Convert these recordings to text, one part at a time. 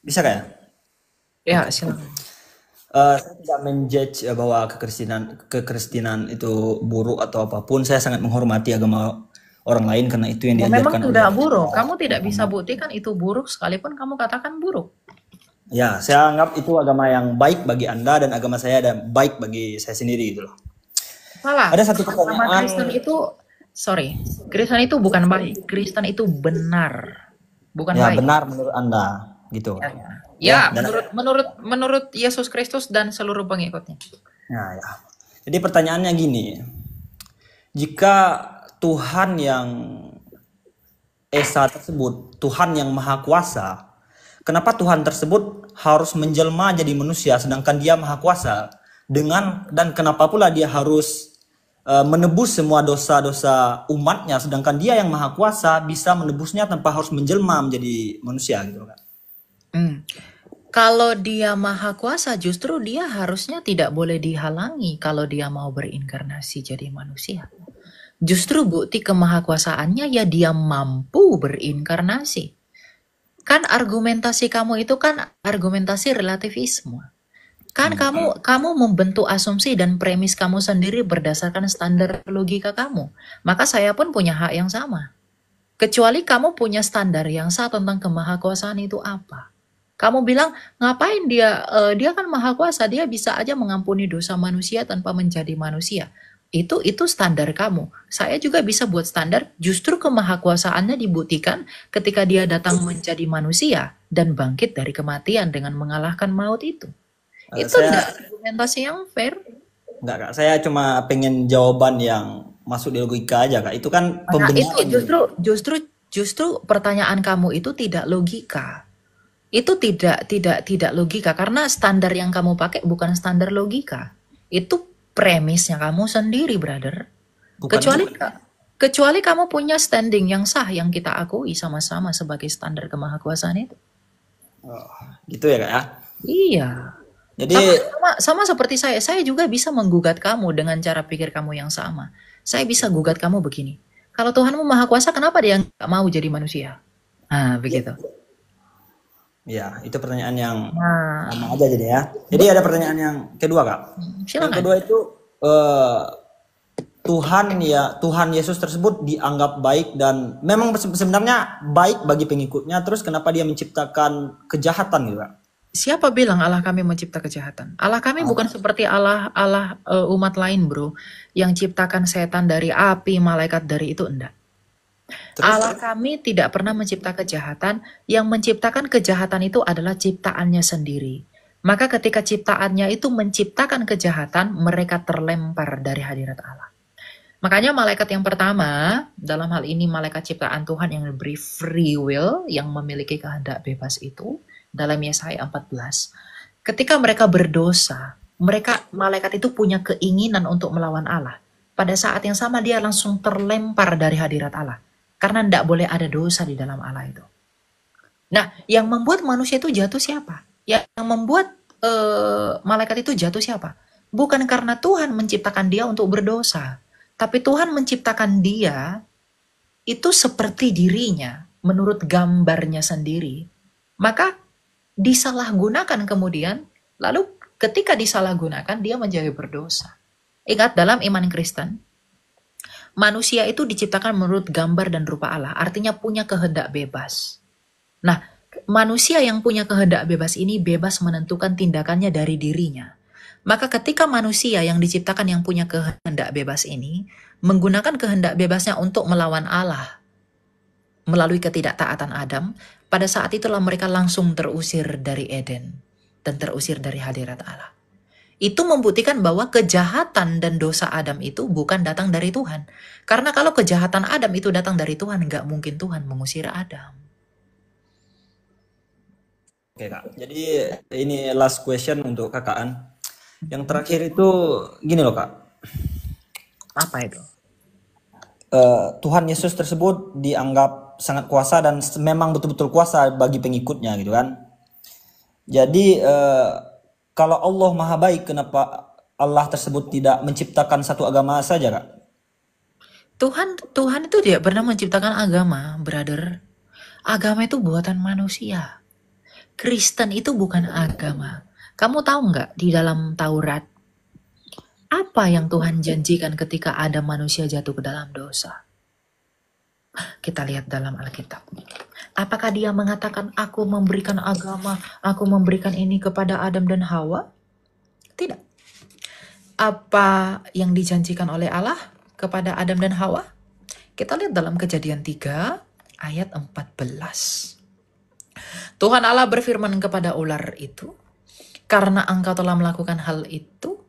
Bisa kak ya? Ya, Oke. silakan. Saya tidak menjudge bahwa kekristenan itu buruk atau apapun. Saya sangat menghormati agama orang lain karena itu yang Ya, memang diajarkan oleh tidak buruk. Kamu tidak bisa Muhammad. buktikan itu buruk sekalipun kamu katakan buruk. Ya, saya anggap itu agama yang baik bagi Anda dan agama saya dan baik bagi saya sendiri gitu loh. Salah. Ada satu Agama pertanyaan, Kristen itu, sorry, Kristen itu bukan baik. Kristen itu benar, bukan ya baik. benar menurut Anda gitu. Ya, ya. Ya, Ya, dan menurut Yesus Kristus dan seluruh pengikutnya. ya. Jadi pertanyaannya gini, jika Tuhan yang Esa tersebut, Tuhan yang Maha Kuasa, kenapa Tuhan tersebut harus menjelma jadi manusia sedangkan Dia Maha Kuasa? Dan kenapa pula Dia harus menebus semua dosa-dosa umatnya sedangkan Dia yang Maha Kuasa bisa menebusnya tanpa harus menjelma menjadi manusia gitu kan? Hmm. Kalau dia maha kuasa, justru dia harusnya tidak boleh dihalangi kalau dia mau berinkarnasi jadi manusia. Justru bukti kemahakuasaannya ya dia mampu berinkarnasi. Kan argumentasi kamu itu kan argumentasi relativisme. Kan kamu membentuk asumsi dan premis kamu sendiri berdasarkan standar logika kamu. Maka saya pun punya hak yang sama. Kecuali kamu punya standar yang sah tentang kemahakuasaan itu apa. Kamu bilang, ngapain dia kan maha kuasa, dia bisa aja mengampuni dosa manusia tanpa menjadi manusia. Itu standar kamu. Saya juga bisa buat standar, justru kemahakuasaannya dibuktikan ketika dia datang menjadi manusia dan bangkit dari kematian dengan mengalahkan maut itu. Itu Saya enggak argumentasi yang fair. Enggak kak, saya cuma pengen jawaban yang masuk di logika aja kak. Itu kan Nah, itu pembenaran gitu. justru pertanyaan kamu itu tidak logika. Itu tidak logika karena standar yang kamu pakai bukan standar logika. Itu premisnya kamu sendiri, brother. Bukan Kecuali bukan. kecuali kamu punya standing yang sah yang kita akui sama-sama sebagai standar kemahakuasaan itu. Oh, gitu ya kak ya. Iya. Jadi Sama seperti saya juga bisa menggugat kamu dengan cara pikir kamu yang sama. Saya bisa gugat kamu begini. Kalau Tuhanmu maha kuasa, kenapa dia nggak mau jadi manusia? Nah, ya, begitu. ya, itu pertanyaan yang Nah, sama aja jadi ya. Jadi ada pertanyaan yang kedua kak. Yang silakan. kedua itu eh, Tuhan Yesus tersebut dianggap baik dan memang sebenarnya baik bagi pengikutnya. Terus kenapa dia menciptakan kejahatan gitu kak? Siapa bilang Allah kami mencipta kejahatan? Allah kami bukan seperti Allah Allah umat lain, bro, yang ciptakan setan dari api, malaikat dari itu enggak. Terus Allah kami tidak pernah mencipta kejahatan, yang menciptakan kejahatan itu adalah ciptaannya sendiri. Maka ketika ciptaannya itu menciptakan kejahatan, mereka terlempar dari hadirat Allah. Makanya malaikat yang pertama, dalam hal ini malaikat ciptaan Tuhan yang diberi free will, yang memiliki kehendak bebas itu, dalam Yesaya 14. Ketika mereka berdosa, malaikat itu punya keinginan untuk melawan Allah. Pada saat yang sama dia langsung terlempar dari hadirat Allah. Karena tidak boleh ada dosa di dalam Allah itu. Nah, yang membuat manusia itu jatuh siapa? Yang membuat malaikat itu jatuh siapa? Bukan karena Tuhan menciptakan dia untuk berdosa. Tapi Tuhan menciptakan dia itu seperti dirinya, menurut gambarnya sendiri. Maka disalahgunakan kemudian, lalu ketika disalahgunakan dia menjadi berdosa. Ingat dalam iman Kristen, manusia itu diciptakan menurut gambar dan rupa Allah, artinya punya kehendak bebas. Nah, manusia yang punya kehendak bebas ini bebas menentukan tindakannya dari dirinya. Maka ketika manusia yang diciptakan yang punya kehendak bebas ini menggunakan kehendak bebasnya untuk melawan Allah melalui ketidaktaatan Adam, pada saat itulah mereka langsung terusir dari Eden dan terusir dari hadirat Allah. Itu membuktikan bahwa kejahatan dan dosa Adam itu bukan datang dari Tuhan. Karena kalau kejahatan Adam itu datang dari Tuhan, nggak mungkin Tuhan mengusir Adam. oke kak. Jadi ini last question untuk kakak kan. Yang terakhir itu gini loh kak. Apa itu? Tuhan Yesus tersebut dianggap sangat kuasa dan memang betul-betul kuasa bagi pengikutnya gitu kan. Jadi kalau Allah Maha Baik, kenapa Allah tersebut tidak menciptakan satu agama saja kak? Tuhan itu tidak pernah menciptakan agama, brother. Agama itu buatan manusia. Kristen itu bukan agama. Kamu tahu nggak di dalam Taurat apa yang Tuhan janjikan ketika ada manusia jatuh ke dalam dosa? Kita lihat dalam Alkitab. Apakah dia mengatakan aku memberikan agama, aku memberikan ini kepada Adam dan Hawa? Tidak. Apa yang dijanjikan oleh Allah kepada Adam dan Hawa? Kita lihat dalam Kejadian 3 ayat 14. Tuhan Allah berfirman kepada ular itu, karena engkau telah melakukan hal itu,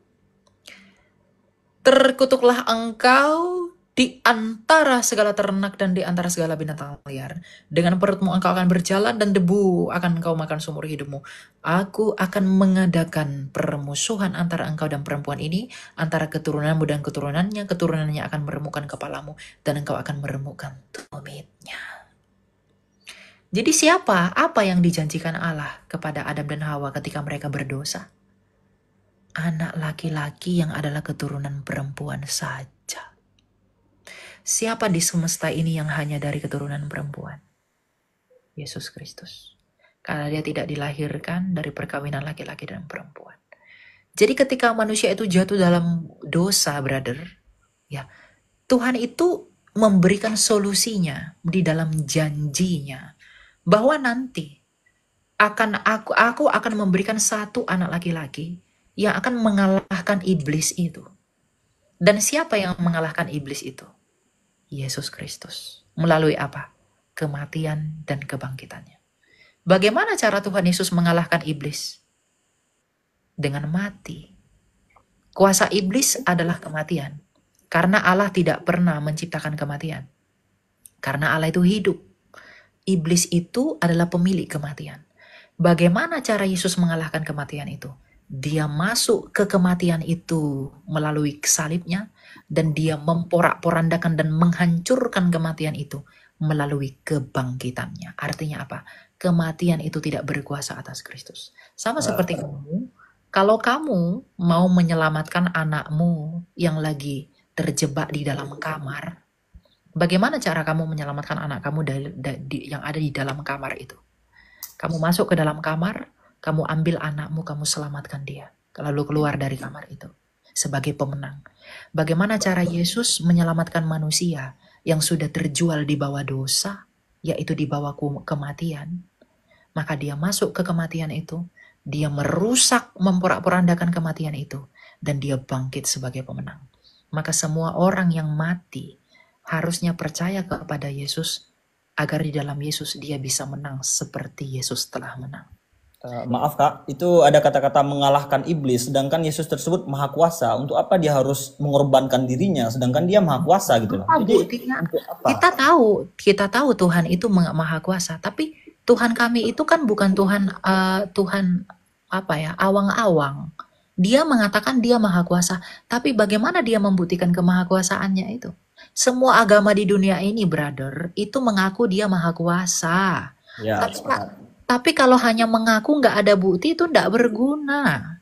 terkutuklah engkau di antara segala ternak dan di antara segala binatang liar. Dengan perutmu engkau akan berjalan dan debu akan engkau makan seumur hidupmu. Aku akan mengadakan permusuhan antara engkau dan perempuan ini, antara keturunanmu dan keturunannya. Keturunannya akan meremukkan kepalamu dan engkau akan meremukkan tumitnya. Jadi apa yang dijanjikan Allah kepada Adam dan Hawa ketika mereka berdosa? Anak laki-laki yang adalah keturunan perempuan saja. Siapa di semesta ini yang hanya dari keturunan perempuan? Yesus Kristus. Karena dia tidak dilahirkan dari perkawinan laki-laki dan perempuan. Jadi ketika manusia itu jatuh dalam dosa, brother, ya, Tuhan itu memberikan solusinya di dalam janjinya bahwa nanti aku akan memberikan satu anak laki-laki yang akan mengalahkan iblis itu. Dan siapa yang mengalahkan iblis itu? Yesus Kristus. Melalui apa? Kematian dan kebangkitannya. Bagaimana cara Tuhan Yesus mengalahkan iblis? Dengan mati. Kuasa iblis adalah kematian. Karena Allah tidak pernah menciptakan kematian. Karena Allah itu hidup. Iblis itu adalah pemilik kematian. Bagaimana cara Yesus mengalahkan kematian itu? Dia masuk ke kematian itu melalui salibnya, dan dia memporak-porandakan dan menghancurkan kematian itu melalui kebangkitannya. Artinya apa? Kematian itu tidak berkuasa atas Kristus. Sama seperti kamu, kalau kamu mau menyelamatkan anakmu yang lagi terjebak di dalam kamar, bagaimana cara kamu menyelamatkan anak kamu yang ada di dalam kamar itu? Kamu masuk ke dalam kamar, kamu ambil anakmu, kamu selamatkan dia. Lalu keluar dari kamar itu sebagai pemenang. Bagaimana cara Yesus menyelamatkan manusia yang sudah terjual di bawah dosa, yaitu di bawah kematian? Maka dia masuk ke kematian itu, dia merusak, memporak-porandakan kematian itu, dan dia bangkit sebagai pemenang. Maka semua orang yang mati harusnya percaya kepada Yesus, agar di dalam Yesus dia bisa menang seperti Yesus telah menang. Maaf Kak, itu ada kata-kata mengalahkan iblis, sedangkan Yesus tersebut maha kuasa. Untuk apa dia harus mengorbankan dirinya, sedangkan dia maha kuasa gitu loh. Jadi untuk apa? Kita tahu Tuhan itu maha kuasa, tapi Tuhan kami itu kan bukan Tuhan awang-awang. Dia mengatakan dia maha kuasa, tapi bagaimana dia membuktikan kemahakuasaannya itu? Semua agama di dunia ini, brother, itu mengaku dia maha kuasa. Ya, Tapi kalau hanya mengaku nggak ada bukti itu nggak berguna.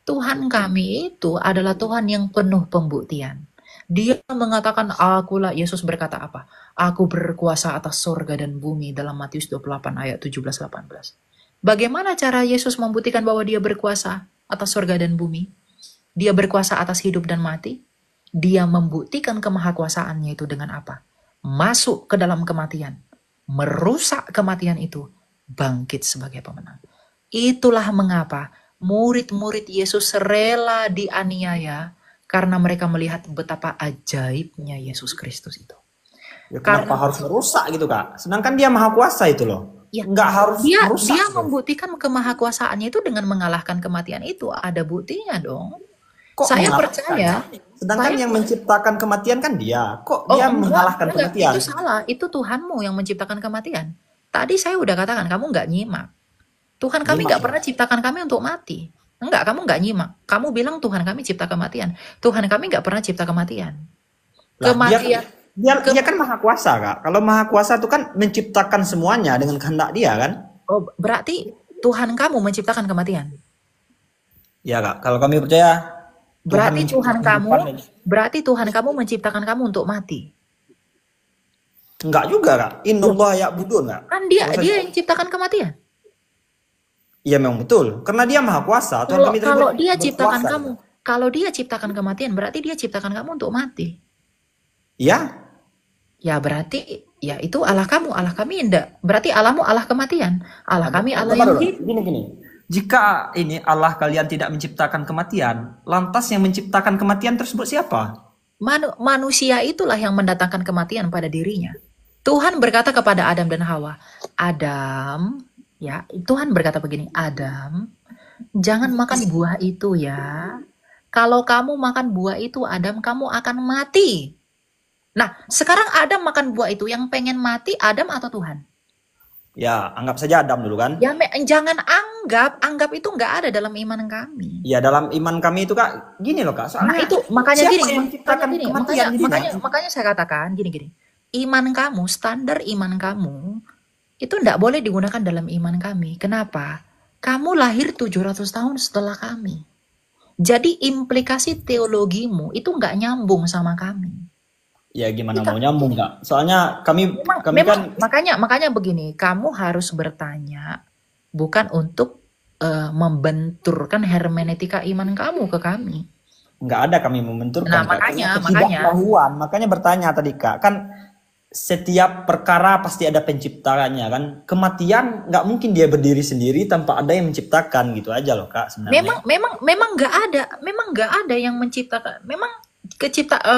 Tuhan kami itu adalah Tuhan yang penuh pembuktian. Dia mengatakan, akulah, Yesus berkata apa? Aku berkuasa atas sorga dan bumi dalam Matius 28 ayat 17-18. Bagaimana cara Yesus membuktikan bahwa dia berkuasa atas sorga dan bumi? Dia berkuasa atas hidup dan mati. Dia membuktikan kemahakuasaannya itu dengan apa? Masuk ke dalam kematian. Merusak kematian itu. Bangkit sebagai pemenang. Itulah mengapa murid-murid Yesus rela dianiaya karena mereka melihat betapa ajaibnya Yesus Kristus itu. Ya, kenapa harus merusak gitu Kak? Sedangkan dia maha kuasa itu loh. Ya, nggak harus merusak. Dia membuktikan kemahakuasaannya itu dengan mengalahkan kematian itu. Ada buktinya dong. Kok saya percaya. Sedangkan yang menciptakan kematian kan dia. Kok dia mengalahkan kematian? Itu salah. Itu Tuhanmu yang menciptakan kematian. Tadi saya udah katakan, kamu nggak nyimak. Tuhan kami nggak pernah ciptakan kami untuk mati. Enggak, kamu nggak nyimak. Kamu bilang Tuhan kami cipta kematian. Tuhan kami nggak pernah cipta kematian. Dia kan maha kuasa, Kak. Kalau maha kuasa itu kan menciptakan semuanya dengan kehendak dia kan? Oh, berarti Tuhan kamu menciptakan kematian? Ya Kak, kalau kami percaya. Berarti Tuhan kamu menciptakan kamu untuk mati. Enggak juga Kak. Innallah ya'budun Kak. Kan dia yang ciptakan kematian. Iya memang betul. Karena dia maha kuasa. Tuhan Kalau kami tersebut kalau dia ciptakan berkuasa. kamu, kalau dia ciptakan kematian, berarti dia ciptakan kamu untuk mati. Ya, Ya berarti ya itu Allah kamu, Allah kami enggak. Berarti Allahmu Allah kematian, Allah kami Allah sabar yang dulu. hidup. Gini. Jika ini Allah kalian tidak menciptakan kematian, lantas yang menciptakan kematian tersebut siapa? Manusia itulah yang mendatangkan kematian pada dirinya. Tuhan berkata kepada Adam dan Hawa, Adam, ya Tuhan berkata begini, Adam, jangan makan buah itu ya. Kalau kamu makan buah itu, Adam, kamu akan mati. Nah, sekarang Adam makan buah itu, yang pengen mati Adam atau Tuhan? Ya, anggap saja Adam dulu kan. Ya, jangan anggap itu nggak ada dalam iman kami. Ya, dalam iman kami itu Kak, gini loh Kak. Nah Soalnya itu makanya siapa gini, yang menciptakan kematian makanya saya katakan gini, iman kamu, standar iman kamu itu nggak boleh digunakan dalam iman kami. Kenapa? Kamu lahir 700 tahun setelah kami. Jadi implikasi teologimu itu nggak nyambung sama kami. Ya gimana mau nyambung Kak? Soalnya kami Memang kan makanya begini, kamu harus bertanya bukan untuk membenturkan hermeneutika iman kamu ke kami. nggak ada kami membenturkan Nah, Kak. makanya Makanya bertanya tadi Kak, kan setiap perkara pasti ada penciptaannya kan. Kematian nggak mungkin dia berdiri sendiri tanpa ada yang menciptakan gitu aja loh Kak sebenarnya. memang nggak ada yang menciptakan. Memang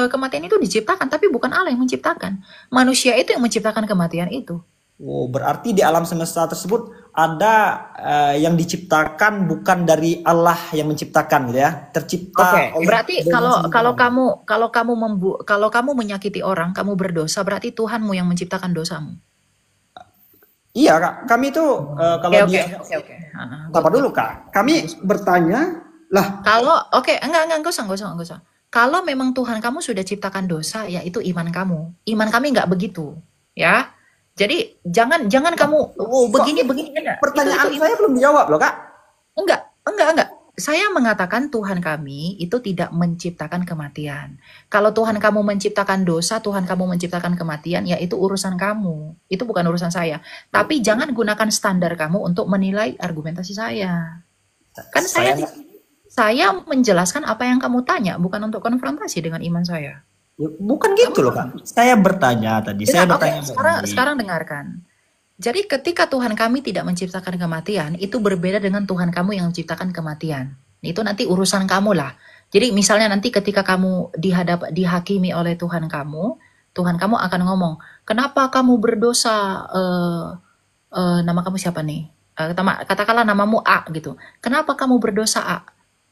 kematian itu diciptakan, tapi bukan Allah yang menciptakan. Manusia itu yang menciptakan kematian itu. Oh, berarti di alam semesta tersebut ada yang diciptakan bukan dari Allah yang menciptakan gitu ya. Tercipta oleh Berarti dengan kalau kamu menyakiti orang, kamu berdosa, berarti Tuhanmu yang menciptakan dosamu. Iya Kak, kami itu kalau Oke. apa dulu Kak? Kami bertanya lah. Kalau enggak usah. Kalau memang Tuhan kamu sudah ciptakan dosa, ya itu iman kamu. Iman kami enggak begitu, ya. Jadi jangan kamu begini enggak. Pertanyaan saya belum dijawab loh Kak. Enggak. Saya mengatakan Tuhan kami itu tidak menciptakan kematian. Kalau Tuhan kamu menciptakan dosa, Tuhan kamu menciptakan kematian, ya itu urusan kamu. Itu bukan urusan saya. Tapi jangan gunakan standar kamu untuk menilai argumentasi saya. Kan saya menjelaskan apa yang kamu tanya, bukan untuk konfrontasi dengan iman saya. Ya, bukan gitu loh Kak. Saya bertanya tadi. Sekarang dengarkan. Jadi ketika Tuhan kami tidak menciptakan kematian, itu berbeda dengan Tuhan kamu yang menciptakan kematian. Itu nanti urusan kamu lah. Jadi misalnya nanti ketika kamu dihakimi oleh Tuhan kamu akan ngomong, kenapa kamu berdosa? Nama kamu siapa nih? Katakanlah namamu A gitu. Kenapa kamu berdosa A?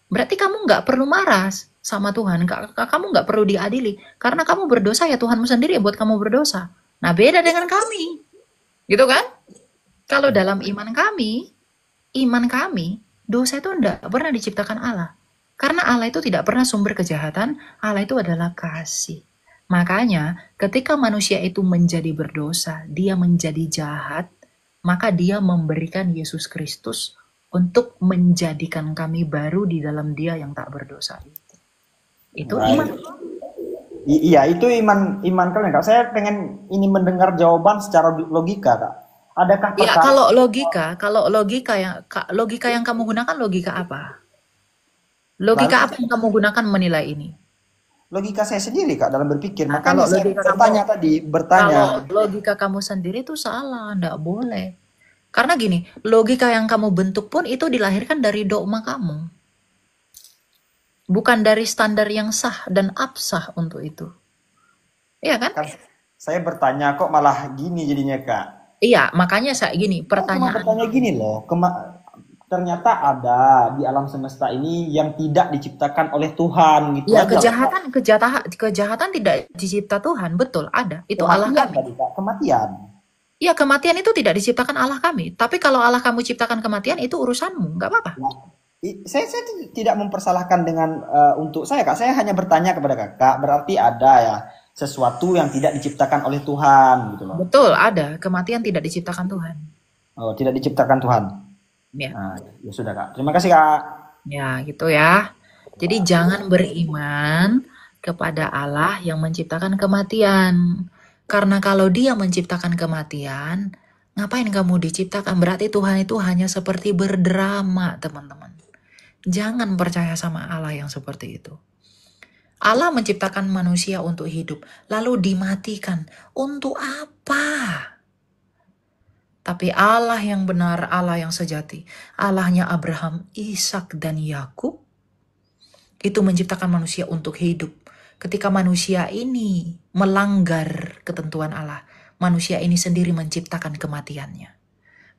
Berarti kamu nggak perlu marah sama Tuhan. Kamu nggak perlu diadili. Karena kamu berdosa, ya Tuhanmu sendiri yang buat kamu berdosa. Nah beda dengan kami. Gitu kan? Kalau dalam iman kami, dosa itu tidak pernah diciptakan Allah. Karena Allah itu tidak pernah sumber kejahatan, Allah itu adalah kasih. Makanya ketika manusia itu menjadi berdosa, dia menjadi jahat, maka dia memberikan Yesus Kristus untuk menjadikan kami baru di dalam dia yang tak berdosa. Itu iman. Iya, itu iman kalian Kak. Saya pengen ini mendengar jawaban secara logika Kak. Adakah Ya, kalau logika yang kamu gunakan logika apa? Logika apa yang kamu gunakan menilai ini? Logika saya sendiri Kak dalam berpikir. Nah, Makanya saya bertanya. Kalau logika kamu sendiri itu salah, enggak boleh. Karena gini, logika yang kamu bentuk pun itu dilahirkan dari dogma kamu. Bukan dari standar yang sah dan absah untuk itu. Iya kan? Saya bertanya kok malah gini jadinya Kak. Iya, makanya saya gini, pertanyaan. Bertanya gini loh, ternyata ada di alam semesta ini yang tidak diciptakan oleh Tuhan gitu. Ya, kejahatan tidak dicipta Tuhan, betul, ada. Itu Allah kami. Kematian. Iya, kematian itu tidak diciptakan Allah kami. Tapi kalau Allah kamu ciptakan kematian, itu urusanmu, nggak apa-apa. Saya tidak mempersalahkan dengan untuk saya Kak. Saya hanya bertanya kepada Kakak, berarti ada ya sesuatu yang tidak diciptakan oleh Tuhan gitu loh. Betul, ada. Kematian tidak diciptakan Tuhan. Oh, tidak diciptakan Tuhan. Ya. Nah, ya sudah Kak. Terima kasih Kak. Ya, gitu ya. Jadi jangan beriman kepada Allah yang menciptakan kematian. Karena kalau dia menciptakan kematian, Ngapain kamu diciptakan? Berarti Tuhan itu hanya seperti berdrama, teman-teman. Jangan percaya sama Allah yang seperti itu. Allah menciptakan manusia untuk hidup, lalu dimatikan. Untuk apa? Tapi Allah yang benar, Allah yang sejati, Allahnya Abraham, Ishak, dan Yakub, itu menciptakan manusia untuk hidup. Ketika manusia ini melanggar ketentuan Allah, manusia ini sendiri menciptakan kematiannya.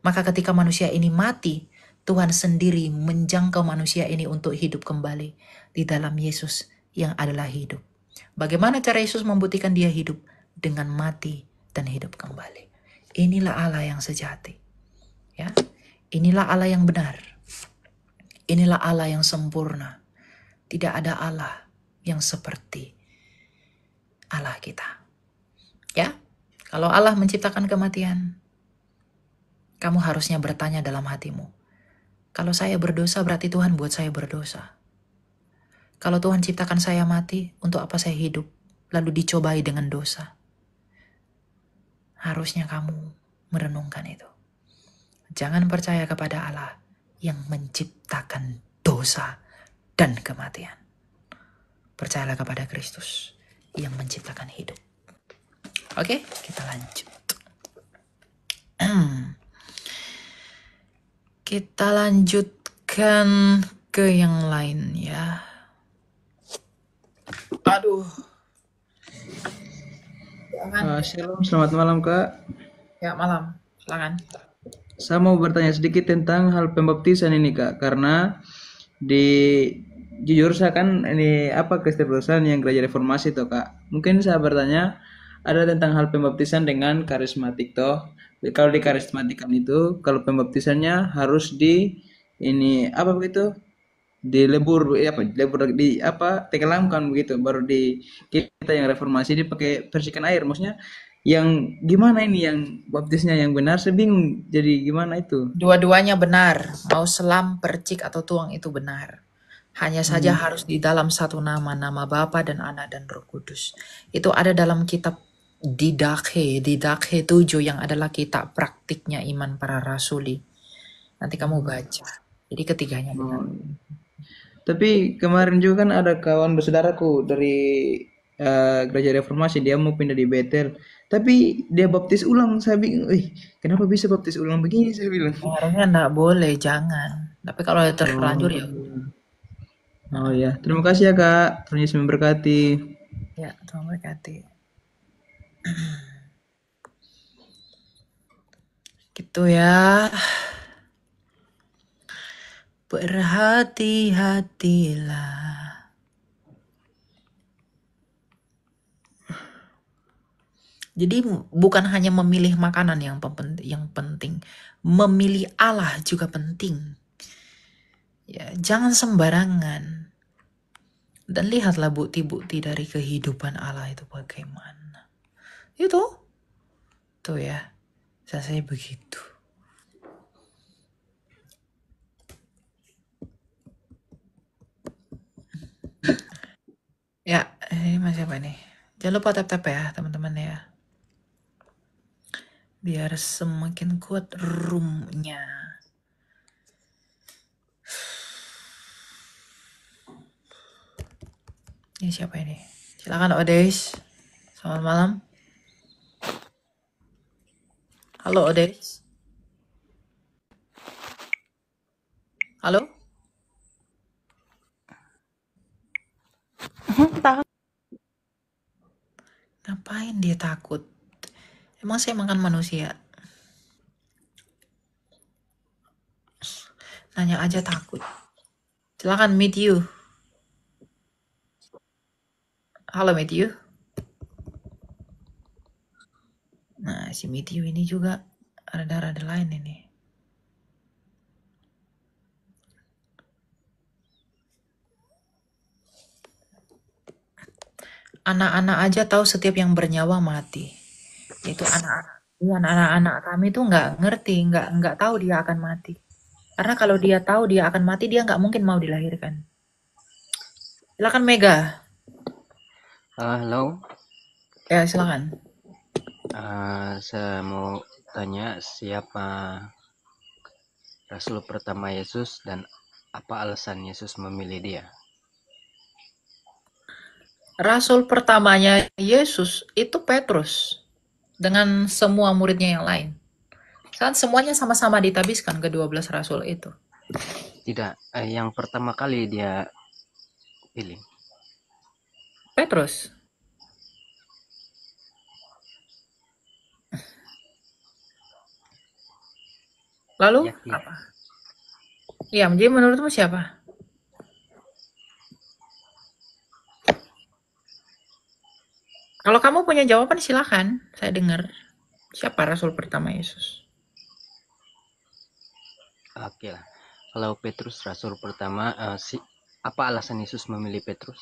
Maka ketika manusia ini mati, Tuhan sendiri menjangkau manusia ini untuk hidup kembali di dalam Yesus yang adalah hidup. Bagaimana cara Yesus membuktikan dia hidup? Dengan mati dan hidup kembali. Inilah Allah yang sejati. Ya, inilah Allah yang benar. Inilah Allah yang sempurna. Tidak ada Allah yang seperti Allah kita. Ya, kalau Allah menciptakan kematian, kamu harusnya bertanya dalam hatimu, kalau saya berdosa berarti Tuhan buat saya berdosa. Kalau Tuhan ciptakan saya mati, untuk apa saya hidup? Lalu dicobai dengan dosa. Harusnya kamu merenungkan itu. Jangan percaya kepada Allah yang menciptakan dosa dan kematian. Percayalah kepada Kristus yang menciptakan hidup. Oke, kita lanjut. Kita lanjutkan ke yang lain ya. Aduh. Shalom, selamat malam Kak. Ya, malam. Silakan. Saya mau bertanya sedikit tentang hal pembaptisan ini Kak, karena jujur saya kan ini Kristen Protestan yang gereja reformasi toh Kak. Mungkin saya bertanya ada tentang hal pembaptisan dengan karismatik toh. Kalau di karismatikan itu, kalau pembaptisannya harus begitu? Dilebur tenggelamkan begitu, baru di kita yang reformasi dipakai percikan air. Maksudnya yang gimana ini yang baptisnya yang benar? Saya bingung jadi gimana itu. Dua-duanya benar, mau selam, percik, atau tuang itu benar. Hanya saja harus di dalam satu nama, nama Bapa dan Anak dan Roh Kudus. Itu ada dalam kitab Didakhe 7 yang adalah kitab praktiknya iman para rasuli. Nanti kamu baca. Jadi ketiganya benar. Tapi kemarin juga kan ada kawan bersaudaraku dari gereja reformasi, dia mau pindah di Betel. Tapi dia baptis ulang, saya bingung, kenapa bisa baptis ulang begini, saya bilang. Harusnya enggak boleh, jangan. Tapi kalau terlanjur ya. Oh ya, terima kasih ya Kak. Tuhan Yesus memberkati. Ya, Tuhan berkati. Gitu ya. Berhati-hatilah. Jadi bukan hanya memilih makanan yang penting, memilih Allah juga penting. Ya, jangan sembarangan. Dan lihatlah bukti-bukti dari kehidupan Allah itu bagaimana. Itu. Tuh ya. Saya begitu. Ya, ini masih apa nih? Jangan lupa tap-tap ya, teman-teman ya. Biar semakin kuat roomnya. Ini siapa ini? Silakan Odes. Selamat malam. Halo Odes. Halo? Ngapain dia takut? Emang saya makan manusia? Nanya aja takut. Silakan meet you. Halo meet you. Nah, si meet you ini juga rada-rada lain ini. Anak-anak aja tahu setiap yang bernyawa mati. Itu anak-anak kami tuh nggak ngerti, nggak tahu dia akan mati. Karena kalau dia tahu dia akan mati, dia nggak mungkin mau dilahirkan. Silakan Mega. Halo. Ya silakan. Saya mau tanya siapa Rasul pertama Yesus dan apa alasan Yesus memilih dia? Rasul pertamanya Yesus itu Petrus dengan semua muridnya yang lain. Kan semuanya sama-sama ditabiskan ke-12 rasul itu. Tidak, yang pertama kali dia pilih. Petrus. Lalu Yakin. apa? Iya, jadi menurutmu siapa? Kalau kamu punya jawaban silakan, saya dengar. Siapa rasul pertama Yesus? Oke lah. Kalau Petrus Rasul pertama, apa alasan Yesus memilih Petrus?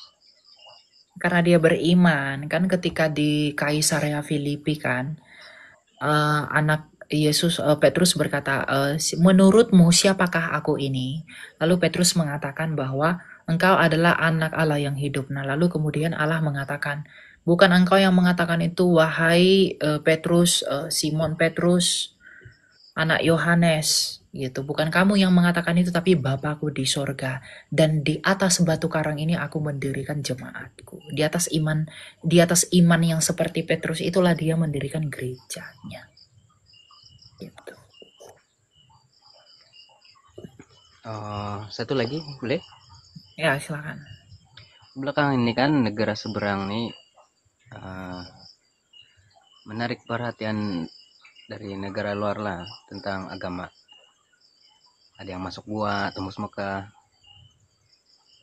Karena dia beriman, kan ketika di Kaisarea Filipi kan, anak Yesus, Petrus berkata, menurutmu siapakah aku ini? Lalu Petrus mengatakan bahwa engkau adalah anak Allah yang hidup. Nah, lalu kemudian Allah mengatakan, bukan engkau yang mengatakan itu, wahai Petrus, Simon Petrus, anak Yohanes, gitu. Bukan kamu yang mengatakan itu, tapi Bapakku di sorga. Dan di atas batu karang ini aku mendirikan jemaatku. Di atas iman yang seperti Petrus itulah dia mendirikan gerejanya. Gitu. Satu lagi, boleh? Ya, silakan. Belakang ini kan negara seberang nih menarik perhatian dari negara luar lah tentang agama. Ada yang masuk gua, tembus Mekah.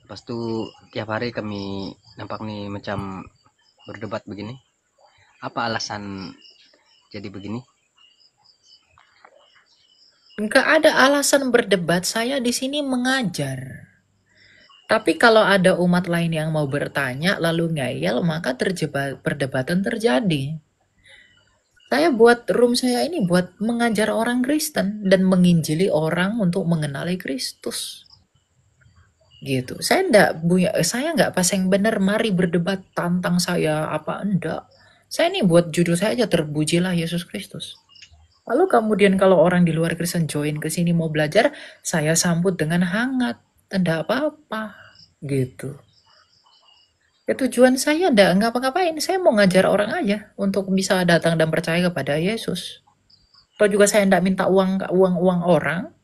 Lepas itu tiap hari kami nampak nih macam berdebat begini. Apa alasan jadi begini? Nggak ada alasan berdebat, saya di sini mengajar. Tapi kalau ada umat lain yang mau bertanya lalu ngeyel, maka perdebatan terjadi. Saya buat room saya ini buat mengajar orang Kristen dan menginjili orang untuk mengenali Kristus. Gitu. Saya nggak pasang bener mari berdebat tantang saya apa enggak. Saya ini buat judul saya aja terpujilah Yesus Kristus. Lalu kemudian kalau orang di luar Kristen join ke sini mau belajar, saya sambut dengan hangat. Tidak apa-apa. Gitu. Ya tujuan saya nggak ngapa-ngapain. Saya mau ngajar orang aja untuk bisa datang dan percaya kepada Yesus. Atau juga saya nggak minta uang orang.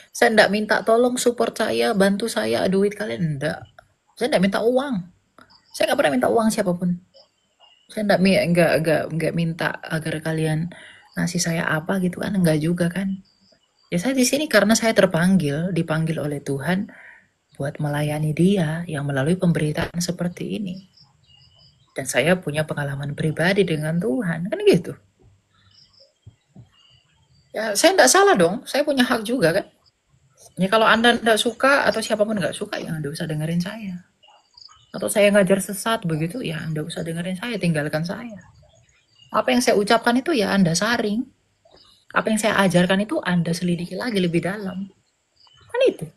Saya nggak minta tolong support saya, bantu saya, duit kalian. Enggak. Saya nggak minta uang. Saya nggak pernah minta uang siapapun. Saya nggak minta agar kalian ngasih saya apa gitu kan, enggak juga kan. Ya saya di sini karena saya dipanggil oleh Tuhan buat melayani dia yang melalui pemberitaan seperti ini. Dan saya punya pengalaman pribadi dengan Tuhan, kan gitu. Ya saya enggak salah dong, saya punya hak juga kan. Ya kalau Anda enggak suka atau siapapun enggak suka, ya Anda usah dengerin saya. Atau saya ngajar sesat begitu, ya Anda usah dengerin saya, tinggalkan saya. Apa yang saya ucapkan itu ya Anda saring. Apa yang saya ajarkan itu Anda selidiki lagi lebih dalam. Kan itu.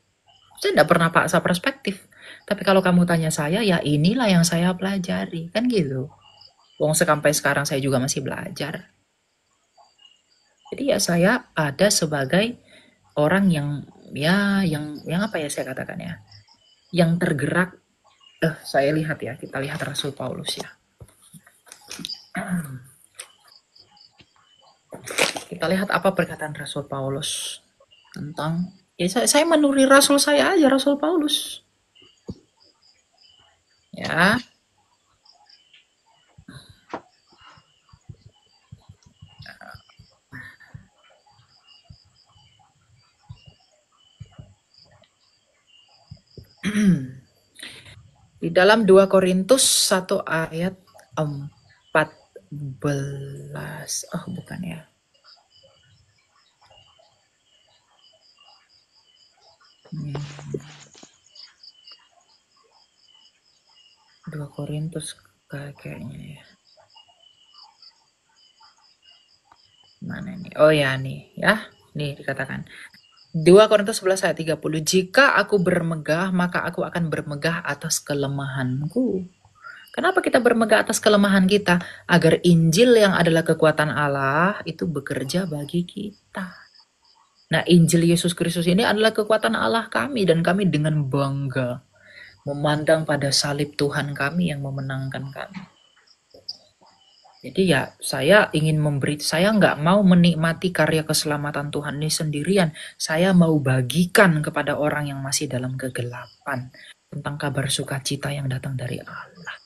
Saya tidak pernah paksa perspektif. Tapi kalau kamu tanya saya, ya inilah yang saya pelajari. Kan gitu. Wong sampai sekarang saya juga masih belajar. Jadi ya saya ada sebagai orang yang apa ya saya katakan ya. Yang tergerak. Saya lihat ya, kita lihat Rasul Paulus ya. Kita lihat apa perkataan Rasul Paulus tentang saya menuri Rasul saya aja, Rasul Paulus. Ya. Di dalam 2 Korintus 1 ayat 14. Oh, bukan ya. Dua Korintus kayaknya ya. Mana nih? Oh ya nih ya. Nih dikatakan. 2 Korintus 11 ayat 30. Jika aku bermegah, maka aku akan bermegah atas kelemahanku. Kenapa kita bermegah atas kelemahan kita? Agar Injil yang adalah kekuatan Allah itu bekerja bagi kita. Nah, Injil Yesus Kristus ini adalah kekuatan Allah kami, dan kami dengan bangga memandang pada salib Tuhan kami yang memenangkan kami. Jadi ya, saya nggak mau menikmati karya keselamatan Tuhan ini sendirian. Saya mau bagikan kepada orang yang masih dalam kegelapan tentang kabar sukacita yang datang dari Allah.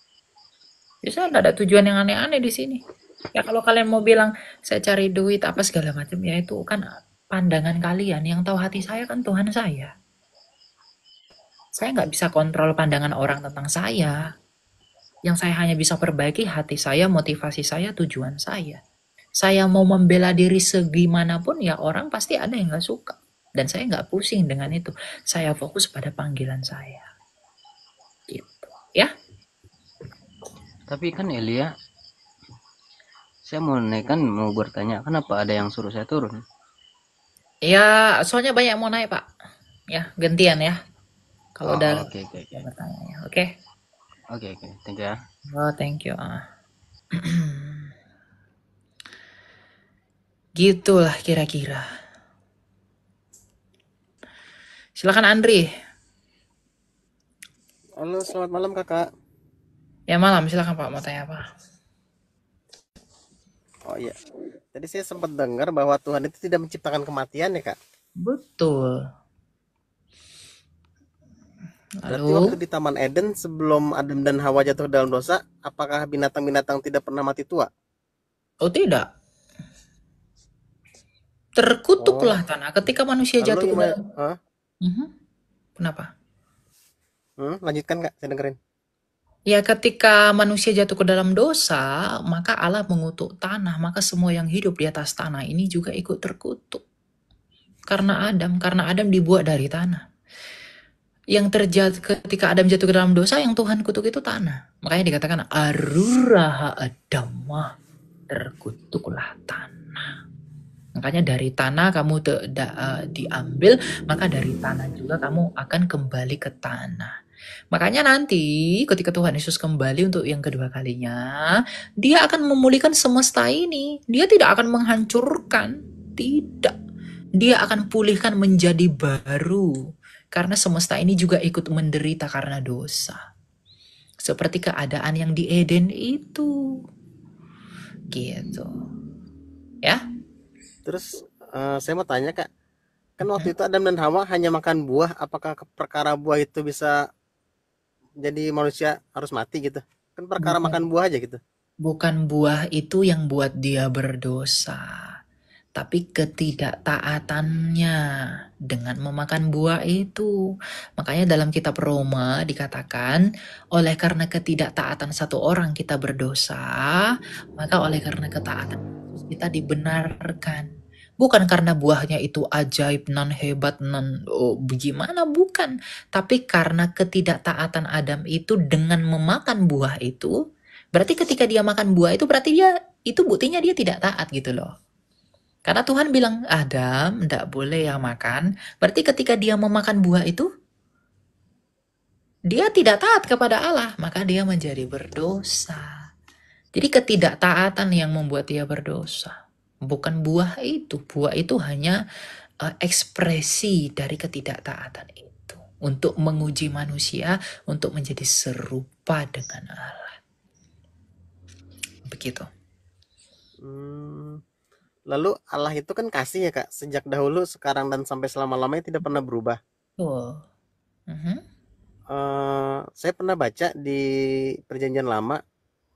Jadi saya nggak ada tujuan yang aneh-aneh di sini. Ya kalau kalian mau bilang saya cari duit apa segala macam, ya itu kan pandangan kalian. Yang tahu hati saya kan Tuhan saya. Saya nggak bisa kontrol pandangan orang tentang saya. Yang saya hanya bisa perbaiki hati saya, motivasi saya, tujuan saya. Saya mau membela diri segimanapun, ya orang pasti ada yang nggak suka. Dan saya nggak pusing dengan itu. Saya fokus pada panggilan saya. Gitu. Ya. Tapi kan Elia, saya mau bertanya, kenapa ada yang suruh saya turun? Ya, soalnya banyak mau naik, Pak. Ya, gantian ya. Kalau udah Oke. bertanya ya. Oke. Oke, thank you ya. Oh, thank you. Gitulah kira-kira. Silakan Andri. Halo, selamat malam kakak. Ya malam, silakan Pak, mau tanya apa? Oh iya, tadi saya sempat dengar bahwa Tuhan itu tidak menciptakan kematian ya kak. Betul. Berarti Lalu, waktu di Taman Eden sebelum Adam dan Hawa jatuh ke dalam dosa, apakah binatang-binatang tidak pernah mati tua? oh tidak. Terkutuklah tanah ketika manusia Lalu jatuh ke gimana? dalam. Kenapa? Lanjutkan kak, saya dengerin. Ya, ketika manusia jatuh ke dalam dosa, maka Allah mengutuk tanah, maka semua yang hidup di atas tanah ini juga ikut terkutuk. Karena Adam dibuat dari tanah. Yang terjadi ketika Adam jatuh ke dalam dosa, yang Tuhan kutuk itu tanah. Makanya dikatakan aruraha adamah, terkutuklah tanah. Makanya dari tanah kamu diambil, maka dari tanah juga kamu akan kembali ke tanah. Makanya nanti ketika Tuhan Yesus kembali untuk yang kedua kalinya, dia akan memulihkan semesta ini. Dia tidak akan menghancurkan, tidak. Dia akan pulihkan menjadi baru. Karena semesta ini juga ikut menderita karena dosa. Seperti keadaan yang di Eden itu. Gitu. Ya. Terus saya mau tanya kak, kan waktu itu Adam dan Hawa hanya makan buah, apakah perkara buah itu bisa jadi manusia harus mati gitu? Kan perkara makan buah aja gitu. Bukan buah itu yang buat dia berdosa, tapi ketidaktaatannya dengan memakan buah itu. Makanya dalam kitab Roma dikatakan, oleh karena ketidaktaatan satu orang kita berdosa, maka oleh karena ketaatan kita dibenarkan. Bukan karena buahnya itu ajaib, nan hebat, nan bagaimana, bukan. Tapi karena ketidaktaatan Adam itu dengan memakan buah itu, berarti ketika dia makan buah itu berarti dia, itu buktinya dia tidak taat gitu loh. Karena Tuhan bilang, Adam tidak boleh ya makan. Berarti ketika dia memakan buah itu, dia tidak taat kepada Allah. Maka dia menjadi berdosa. Jadi ketidaktaatan yang membuat dia berdosa. Bukan buah itu. Buah itu hanya ekspresi dari ketidaktaatan itu. Untuk menguji manusia, untuk menjadi serupa dengan Allah. Begitu. Lalu Allah itu kan kasih ya kak, sejak dahulu, sekarang, dan sampai selama-lamanya tidak pernah berubah. Saya pernah baca di Perjanjian Lama,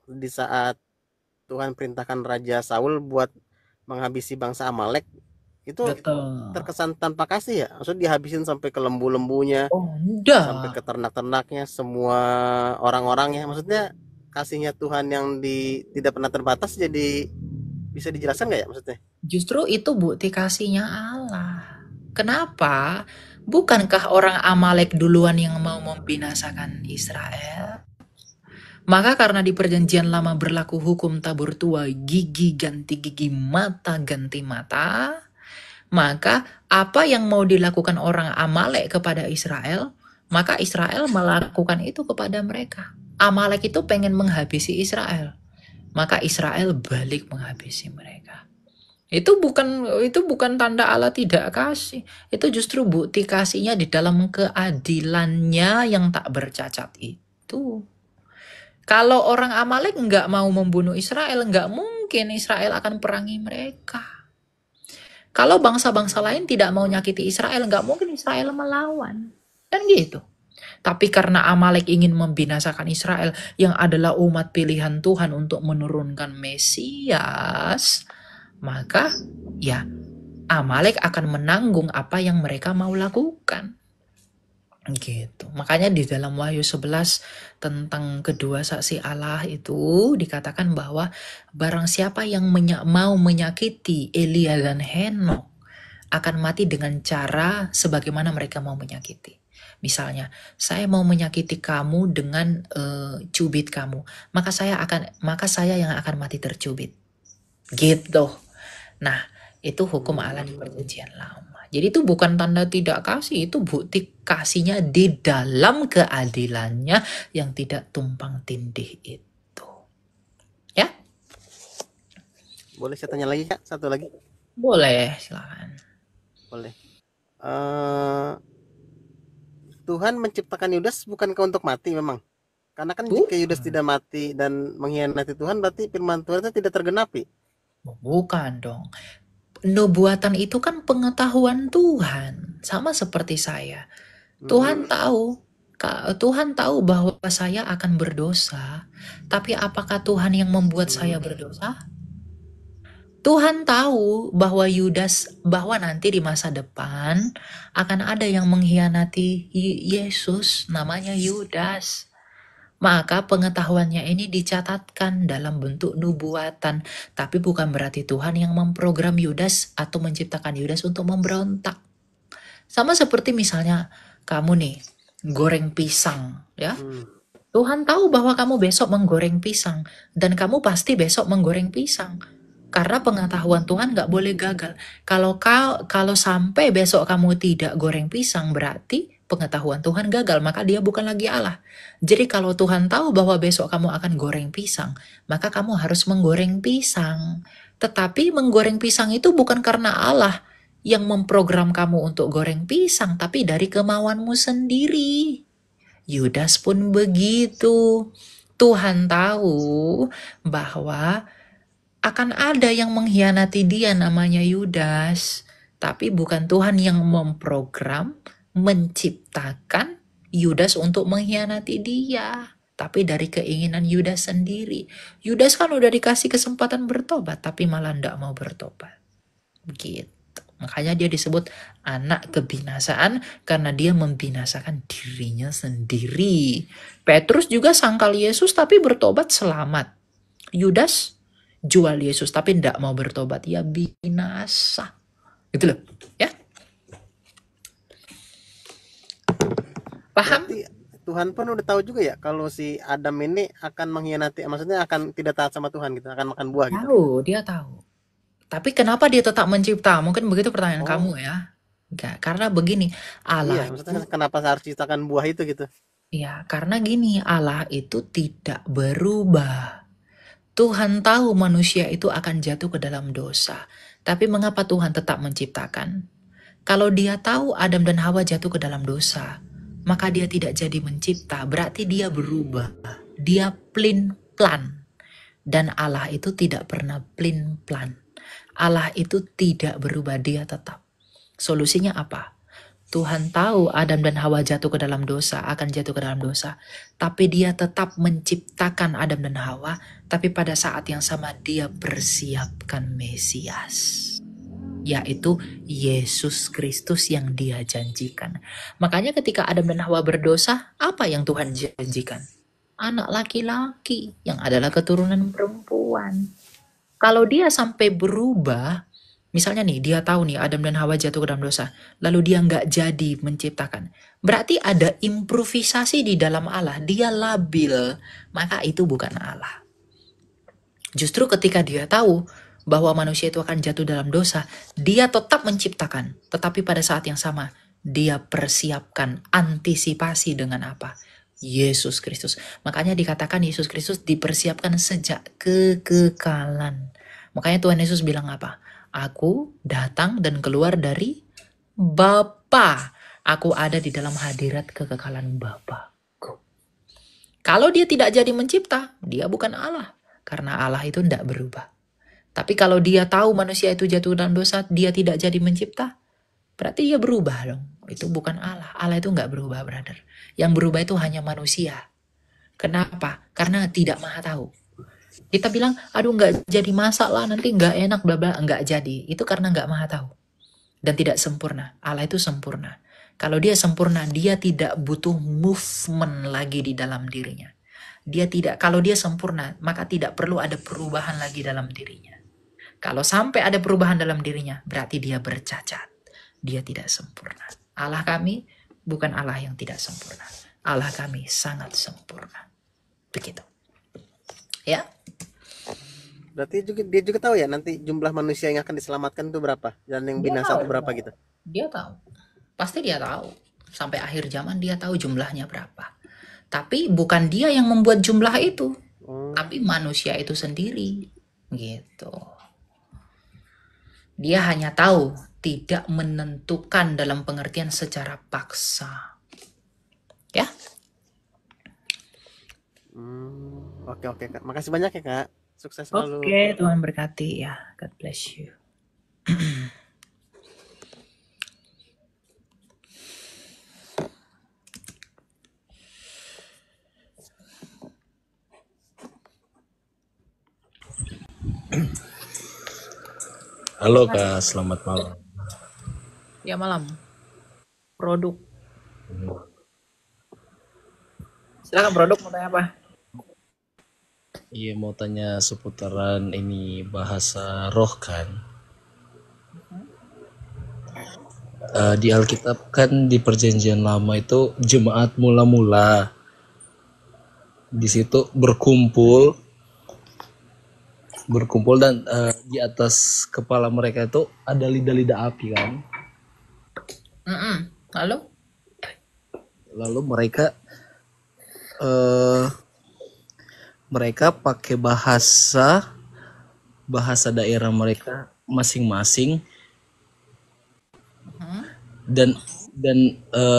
di saat Tuhan perintahkan Raja Saul buat menghabisi bangsa Amalek, itu Betul. terkesan tanpa kasih ya, maksudnya dihabisin sampai ke lembu-lembunya, sampai ke ternak-ternaknya, semua orang-orangnya. Maksudnya kasihnya Tuhan yang tidak pernah terbatas, jadi bisa dijelaskan nggak ya maksudnya? Justru itu bukti kasihnya Allah. Kenapa? Bukankah orang Amalek duluan yang mau membinasakan Israel? Maka karena di Perjanjian Lama berlaku hukum tabur tua, gigi ganti gigi, mata ganti mata, maka apa yang mau dilakukan orang Amalek kepada Israel, maka Israel melakukan itu kepada mereka. Amalek itu pengen menghabisi Israel. Maka Israel balik menghabisi mereka. Itu bukan tanda Allah tidak kasih. Itu justru bukti kasihnya di dalam keadilannya yang tak bercacat itu. Kalau orang Amalek nggak mau membunuh Israel, nggak mungkin Israel akan perangi mereka. Kalau bangsa-bangsa lain tidak mau nyakiti Israel, nggak mungkin Israel melawan. Kan gitu. Tapi karena Amalek ingin membinasakan Israel yang adalah umat pilihan Tuhan untuk menurunkan Mesias, maka ya Amalek akan menanggung apa yang mereka mau lakukan. Gitu. Makanya di dalam Wahyu 11 tentang kedua saksi Allah itu dikatakan bahwa barang siapa yang mau menyakiti Elia dan Henok akan mati dengan cara sebagaimana mereka mau menyakiti. Misalnya, saya mau menyakiti kamu dengan cubit kamu, maka saya yang akan mati tercubit. Gitu. Nah, itu hukum Allah di Perjanjian Lama. Jadi itu bukan tanda tidak kasih, itu bukti kasihnya di dalam keadilannya yang tidak tumpang tindih itu. Ya? Boleh saya tanya lagi, Kak? Satu lagi? Boleh, silakan. Boleh. Tuhan menciptakan Yudas bukankah untuk mati memang? Karena kan jika Yudas tidak mati dan mengkhianati Tuhan, berarti firman Tuhan itu tidak tergenapi. Bukan dong. Nubuatan itu kan pengetahuan Tuhan. Sama seperti saya. Tuhan tahu bahwa saya akan berdosa. Tapi apakah Tuhan yang membuat saya berdosa? Tuhan tahu bahwa bahwa nanti di masa depan akan ada yang mengkhianati Yesus, namanya Yudas. Maka pengetahuannya ini dicatatkan dalam bentuk nubuatan. Tapi bukan berarti Tuhan yang memprogram Yudas atau menciptakan Yudas untuk memberontak. Sama seperti misalnya kamu nih, goreng pisang, ya. Tuhan tahu bahwa kamu besok menggoreng pisang. Dan kamu pasti besok menggoreng pisang. Karena pengetahuan Tuhan gak boleh gagal. Kalau sampai besok kamu tidak goreng pisang, berarti pengetahuan Tuhan gagal, maka dia bukan lagi Allah. Jadi kalau Tuhan tahu bahwa besok kamu akan goreng pisang, maka kamu harus menggoreng pisang. Tetapi menggoreng pisang itu bukan karena Allah yang memprogram kamu untuk goreng pisang, tapi dari kemauanmu sendiri. Yudas pun begitu. Tuhan tahu bahwa akan ada yang mengkhianati dia, namanya Yudas. Tapi bukan Tuhan yang memprogram, menciptakan Yudas untuk mengkhianati dia. Tapi dari keinginan Yudas sendiri. Yudas kan udah dikasih kesempatan bertobat, tapi malah tidak mau bertobat. Gitu. Makanya dia disebut anak kebinasaan karena dia membinasakan dirinya sendiri. Petrus juga sangkal Yesus tapi bertobat selamat. Yudas jual Yesus tapi tidak mau bertobat, ya binasa. Gitu loh, ya. Paham? Berarti Tuhan pun udah tahu juga ya kalau si Adam ini akan mengkhianati, maksudnya akan tidak taat sama Tuhan gitu, akan makan buah gitu. Tahu, dia tahu. Tapi kenapa dia tetap mencipta? Mungkin begitu pertanyaan kamu ya. Enggak, karena begini, Allah. Iya, maksudnya kenapa harus ciptakan buah itu gitu? Iya, karena gini, Allah itu tidak berubah. Tuhan tahu manusia itu akan jatuh ke dalam dosa. Tapi mengapa Tuhan tetap menciptakan? Kalau dia tahu Adam dan Hawa jatuh ke dalam dosa, maka dia tidak jadi mencipta. Berarti dia berubah. Dia plan. Dan Allah itu tidak pernah plan. Allah itu tidak berubah, dia tetap. Solusinya apa? Tuhan tahu Adam dan Hawa jatuh ke dalam dosa, akan jatuh ke dalam dosa. Tapi dia tetap menciptakan Adam dan Hawa, tapi pada saat yang sama dia persiapkan Mesias. Yaitu Yesus Kristus yang dia janjikan. Makanya ketika Adam dan Hawa berdosa, apa yang Tuhan janjikan? Anak laki-laki yang adalah keturunan perempuan. Kalau dia sampai berubah, misalnya nih, dia tahu nih Adam dan Hawa jatuh ke dalam dosa, lalu dia nggak jadi menciptakan. Berarti ada improvisasi di dalam Allah, dia labil, maka itu bukan Allah. Justru ketika dia tahu bahwa manusia itu akan jatuh dalam dosa, dia tetap menciptakan. Tetapi pada saat yang sama, dia persiapkan antisipasi dengan apa? Yesus Kristus. Makanya dikatakan Yesus Kristus dipersiapkan sejak kekekalan. Makanya Tuhan Yesus bilang apa? Aku datang dan keluar dari Bapa. Aku ada di dalam hadirat kekekalan Bapa-Ku. Kalau dia tidak jadi mencipta, dia bukan Allah. Karena Allah itu tidak berubah. Tapi kalau dia tahu manusia itu jatuh dalam dosa, dia tidak jadi mencipta, berarti dia berubah dong. Itu bukan Allah. Allah itu nggak berubah, brother. Yang berubah itu hanya manusia. Kenapa? Karena tidak maha tahu. Kita bilang, aduh nggak jadi masak lah, nanti nggak enak, bla bla. Nggak jadi. Itu karena nggak maha tahu. Dan tidak sempurna. Allah itu sempurna. Kalau dia sempurna, dia tidak butuh movement lagi di dalam dirinya. Kalau dia sempurna, maka tidak perlu ada perubahan lagi dalam dirinya. Kalau sampai ada perubahan dalam dirinya, berarti dia bercacat. Dia tidak sempurna. Allah kami bukan Allah yang tidak sempurna. Allah kami sangat sempurna. Begitu. Ya. Berarti dia juga tahu ya nanti jumlah manusia yang akan diselamatkan itu berapa dan yang binasa itu berapa gitu. Dia tahu. Pasti dia tahu. Sampai akhir zaman dia tahu jumlahnya berapa. Tapi bukan dia yang membuat jumlah itu. Tapi manusia itu sendiri. Gitu. Dia hanya tahu, tidak menentukan dalam pengertian secara paksa. Ya. Oke Kak. Makasih banyak ya Kak. Sukses selalu. Oke, Tuhan berkati ya. God bless you. Halo Kak, selamat malam. Ya malam. Produk. Silakan produk, mau tanya apa? Iya, mau tanya seputaran ini bahasa roh kan. Di Alkitab kan di Perjanjian Lama itu jemaat mula-mula di situ berkumpul dan di atas kepala mereka itu ada lidah-lidah api kan. Lalu mereka pakai bahasa daerah mereka masing-masing dan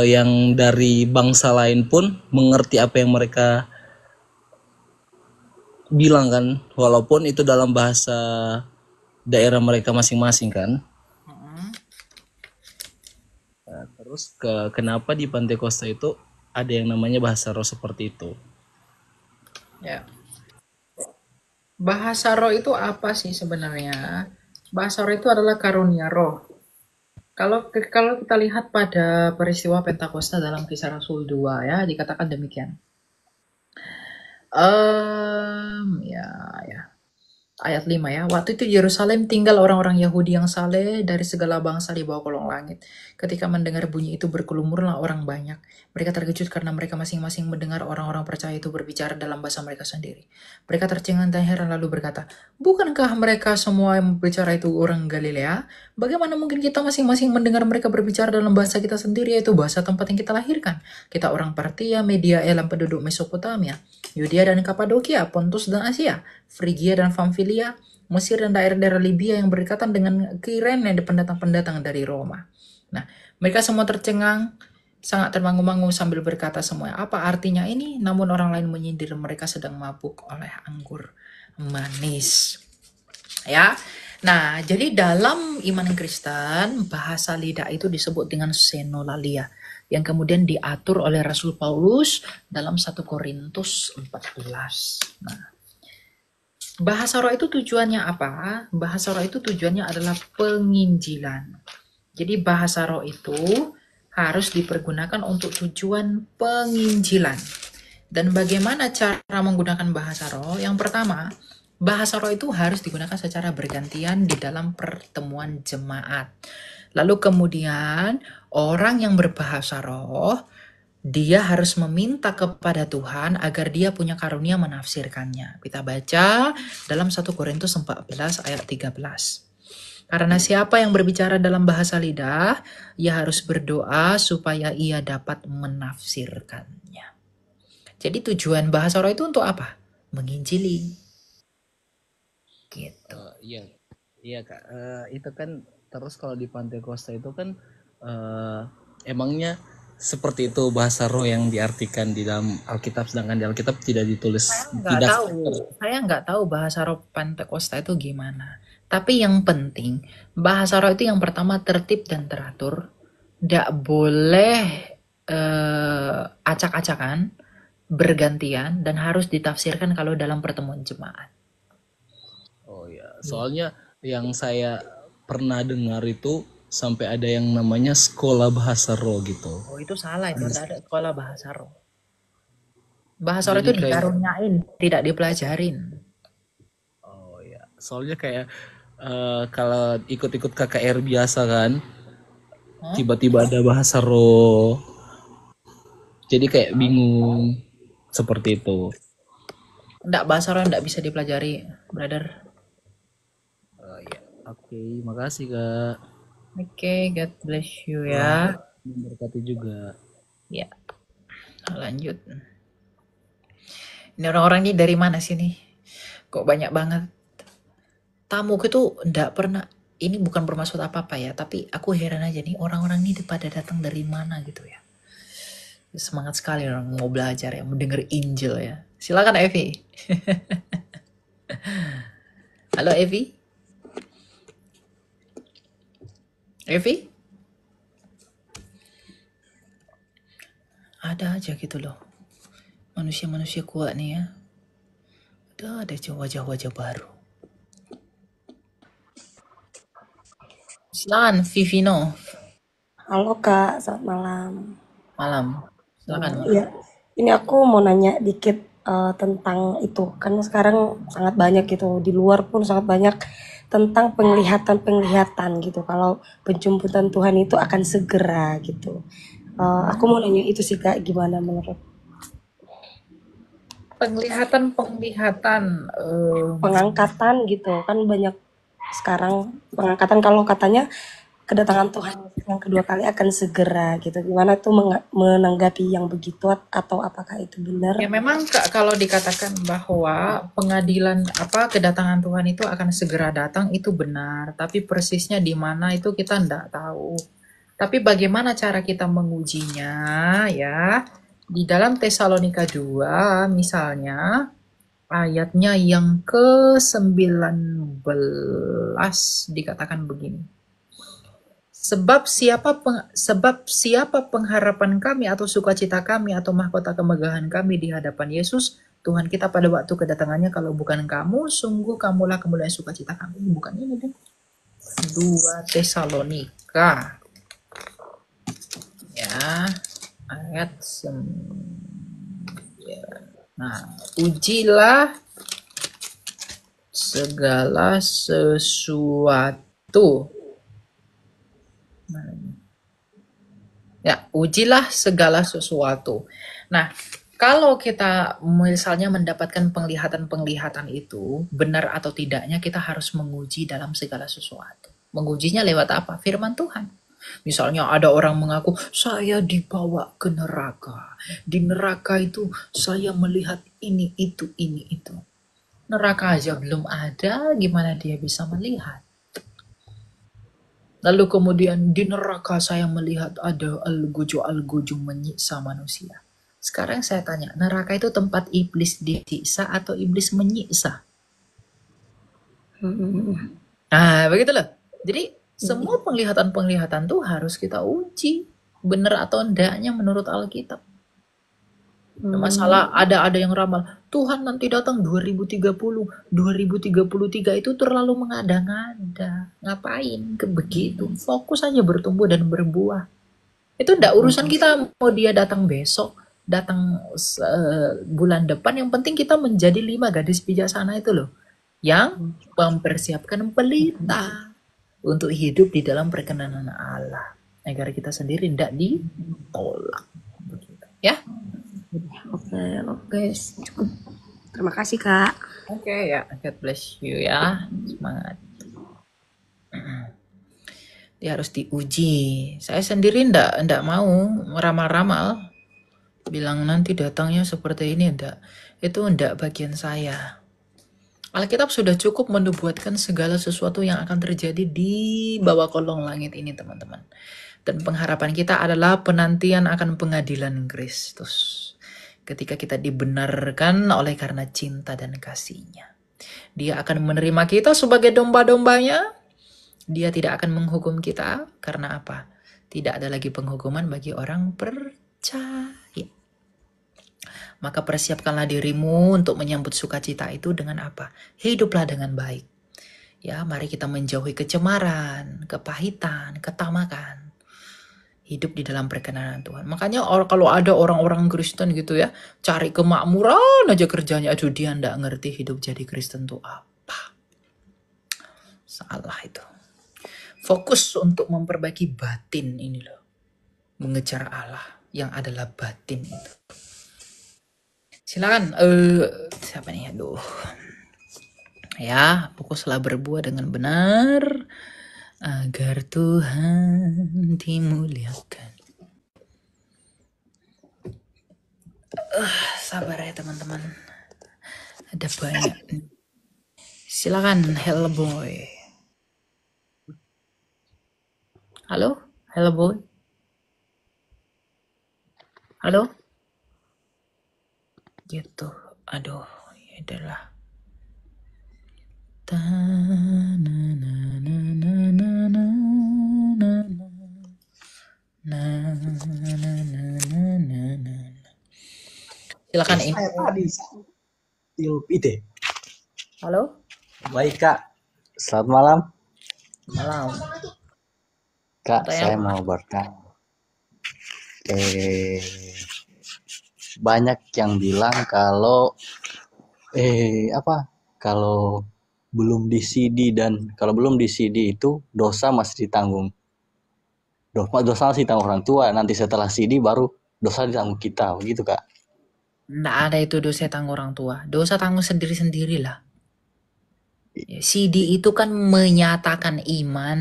yang dari bangsa lain pun mengerti apa yang mereka bilang kan, walaupun itu dalam bahasa daerah mereka masing-masing kan. Nah, terus kenapa di Pantekosta itu ada yang namanya bahasa roh seperti itu? Ya. Bahasa roh itu apa sih sebenarnya? Bahasa roh itu adalah karunia roh. Kalau kita lihat pada peristiwa Pentakosta dalam Kisah Rasul 2 ya, dikatakan demikian. Ayat 5 ya. Waktu itu di Yerusalem tinggal orang-orang Yahudi yang saleh dari segala bangsa di bawah kolong langit. Ketika mendengar bunyi itu berkelumurlah orang banyak. Mereka terkejut karena mereka masing-masing mendengar orang-orang percaya itu berbicara dalam bahasa mereka sendiri. Mereka tercengang dan heran lalu berkata, bukankah mereka semua yang berbicara itu orang Galilea? Bagaimana mungkin kita masing-masing mendengar mereka berbicara dalam bahasa kita sendiri, yaitu bahasa tempat yang kita lahirkan? Kita orang Partia, Media, Elam, penduduk Mesopotamia, Yudea dan Kapadokia, Pontus dan Asia, Frigia dan Pamfilia, Mesir dan daerah-daerah Libya yang berdekatan dengan Kirene dan pendatang-pendatang dari Roma. Nah, mereka semua tercengang, sangat termangu-mangu sambil berkata semuanya, apa artinya ini? Namun orang lain menyindir mereka sedang mabuk oleh anggur manis. Ya. Nah, jadi dalam iman Kristen, bahasa lidah itu disebut dengan senolalia, yang kemudian diatur oleh Rasul Paulus dalam 1 Korintus 14. Nah, bahasa roh itu tujuannya apa? Bahasa roh itu tujuannya adalah penginjilan. Jadi bahasa roh itu harus dipergunakan untuk tujuan penginjilan. Dan bagaimana cara menggunakan bahasa roh? Yang pertama, bahasa roh itu harus digunakan secara bergantian di dalam pertemuan jemaat. Lalu kemudian orang yang berbahasa roh, dia harus meminta kepada Tuhan agar dia punya karunia menafsirkannya. Kita baca dalam 1 Korintus 14 ayat 13. Karena siapa yang berbicara dalam bahasa lidah, ia harus berdoa supaya ia dapat menafsirkannya. Jadi tujuan bahasa roh itu untuk apa? Menginjili. Gitu. Iya, iya Kak. Itu kan terus kalau di Pantekosta itu kan emangnya seperti itu bahasa roh yang diartikan di dalam Alkitab, sedangkan di Alkitab tidak ditulis. Saya nggak tahu bahasa roh Pentakosta itu gimana. Tapi yang penting bahasa roh itu yang pertama tertib dan teratur. Nggak boleh acak-acakan, bergantian, dan harus ditafsirkan kalau dalam pertemuan jemaat. Oh ya, soalnya yang saya pernah dengar itu sampai ada yang namanya sekolah bahasa roh gitu. Oh itu salah, itu tidak ada sekolah bahasa roh. Bahasa roh itu dikaruniain, tidak dipelajarin. Oh ya, soalnya kayak kalau ikut-ikut KKR biasa kan, tiba-tiba ada bahasa roh, jadi kayak bingung seperti itu. Nggak, bahasa roh nggak bisa dipelajari, brother. Ya, oke, makasih Kak. Oke, God bless you ya. Memberkati juga. Ya, lanjut. Ini orang-orang ini dari mana sih nih? Kok banyak banget? Tamuku tuh nggak pernah, ini bukan bermaksud apa-apa ya, tapi aku heran aja nih orang-orang ini pada datang dari mana gitu ya. Semangat sekali orang mau belajar ya, mau denger Injil ya. Silakan Evi. Halo Evi. Evi? Ada aja gitu loh. Manusia-manusia kuat nih ya. Ada wajah-wajah baru. Silakan Vivino. Halo Kak, selamat malam. Malam. Silakan. Iya, ini aku mau nanya dikit tentang itu. Kan sekarang sangat banyak gitu, di luar pun sangat banyak tentang penglihatan gitu. Kalau penjemputan Tuhan itu akan segera gitu. Aku mau nanya itu sih Kak, gimana menurut? Penglihatan. Pengangkatan gitu, kan banyak sekarang pengangkatan kalau katanya kedatangan Tuhan yang kedua kali akan segera gitu. Gimana tuh menanggapi yang begitu atau apakah itu benar? Ya memang kalau dikatakan bahwa pengadilan kedatangan Tuhan itu akan segera datang itu benar, tapi persisnya di mana itu kita enggak tahu. Tapi bagaimana cara kita mengujinya ya? Di dalam Tesalonika 2 misalnya ayatnya yang ke-19 dikatakan begini. Sebab siapa pengharapan kami atau sukacita kami atau mahkota kemegahan kami di hadapan Yesus Tuhan kita pada waktu kedatangannya, kalau bukan kamu, sungguh kamulah kemuliaan sukacita kami. Bukan ini deh. 2 Tesalonika ya ayat 9. Nah, ujilah segala sesuatu. Ya, ujilah segala sesuatu. Nah, kalau kita misalnya mendapatkan penglihatan-penglihatan itu, benar atau tidaknya kita harus menguji dalam segala sesuatu. Mengujinya lewat apa? Firman Tuhan. Misalnya ada orang mengaku, saya dibawa ke neraka. Di neraka itu saya melihat ini, itu. Neraka aja belum ada, gimana dia bisa melihat? Lalu kemudian di neraka saya melihat ada algojo menyiksa manusia. Sekarang saya tanya, neraka itu tempat iblis disiksa atau iblis menyiksa? Nah, begitu loh. Jadi semua penglihatan-penglihatan tuh harus kita uji. Benar atau enggaknya menurut Alkitab. Masalah ada yang ramal, Tuhan nanti datang 2030, 2033 itu terlalu mengada-ngada. Ngapain begitu? Fokus aja bertumbuh dan berbuah. Itu enggak urusan kita mau dia datang besok, datang bulan depan. Yang penting kita menjadi 5 gadis bijaksana itu loh, yang mempersiapkan pelita untuk hidup di dalam perkenanan Allah, agar kita sendiri tidak ditolak. Begitu. Ya. Oke, cukup. Terima kasih Kak. Oke ya, God bless you ya, semangat. Dia harus diuji. Saya sendiri ndak mau ramal-ramal. bilang nanti datangnya seperti ini, enggak. Itu enggak bagian saya. Alkitab sudah cukup menubuatkan segala sesuatu yang akan terjadi di bawah kolong langit ini, teman-teman. Dan pengharapan kita adalah penantian akan pengadilan Kristus. Ketika kita dibenarkan oleh karena cinta dan kasih-Nya. Dia akan menerima kita sebagai domba-dombanya. Dia tidak akan menghukum kita. Karena apa? Tidak ada lagi penghukuman bagi orang percaya. Maka persiapkanlah dirimu untuk menyambut sukacita itu dengan apa? Hiduplah dengan baik. Ya, mari kita menjauhi kecemaran, kepahitan, ketamakan. Hidup di dalam perkenanan Tuhan. Makanya kalau ada orang-orang Kristen gitu ya, cari kemakmuran aja kerjanya. Aduh, dia nggak ngerti hidup jadi Kristen tuh apa. Salah itu. Fokus untuk memperbaiki batin ini loh. Mengejar Allah yang adalah batin itu. Silakan, siapa nih? Aduh. Ya, fokuslah berbuat dengan benar agar Tuhan dimuliakan. Sabar ya teman-teman. Ada banyak. Silakan, Hello Boy. Halo, Hello Boy. Halo. Gitu. Aduh, ya adalah. Silakan ini. Ide. Halo. Baik Kak. Selamat malam. Malam. Kak, saya mau bertanya. Banyak yang bilang kalau kalau belum di CD dan kalau belum di CD itu dosa masih ditanggung. Dosa masih ditanggung orang tua, nanti setelah CD baru dosa ditanggung kita, begitu Kak? Nggak ada itu dosa tanggung orang tua. Dosa tanggung sendiri-sendirilah. CD itu kan menyatakan iman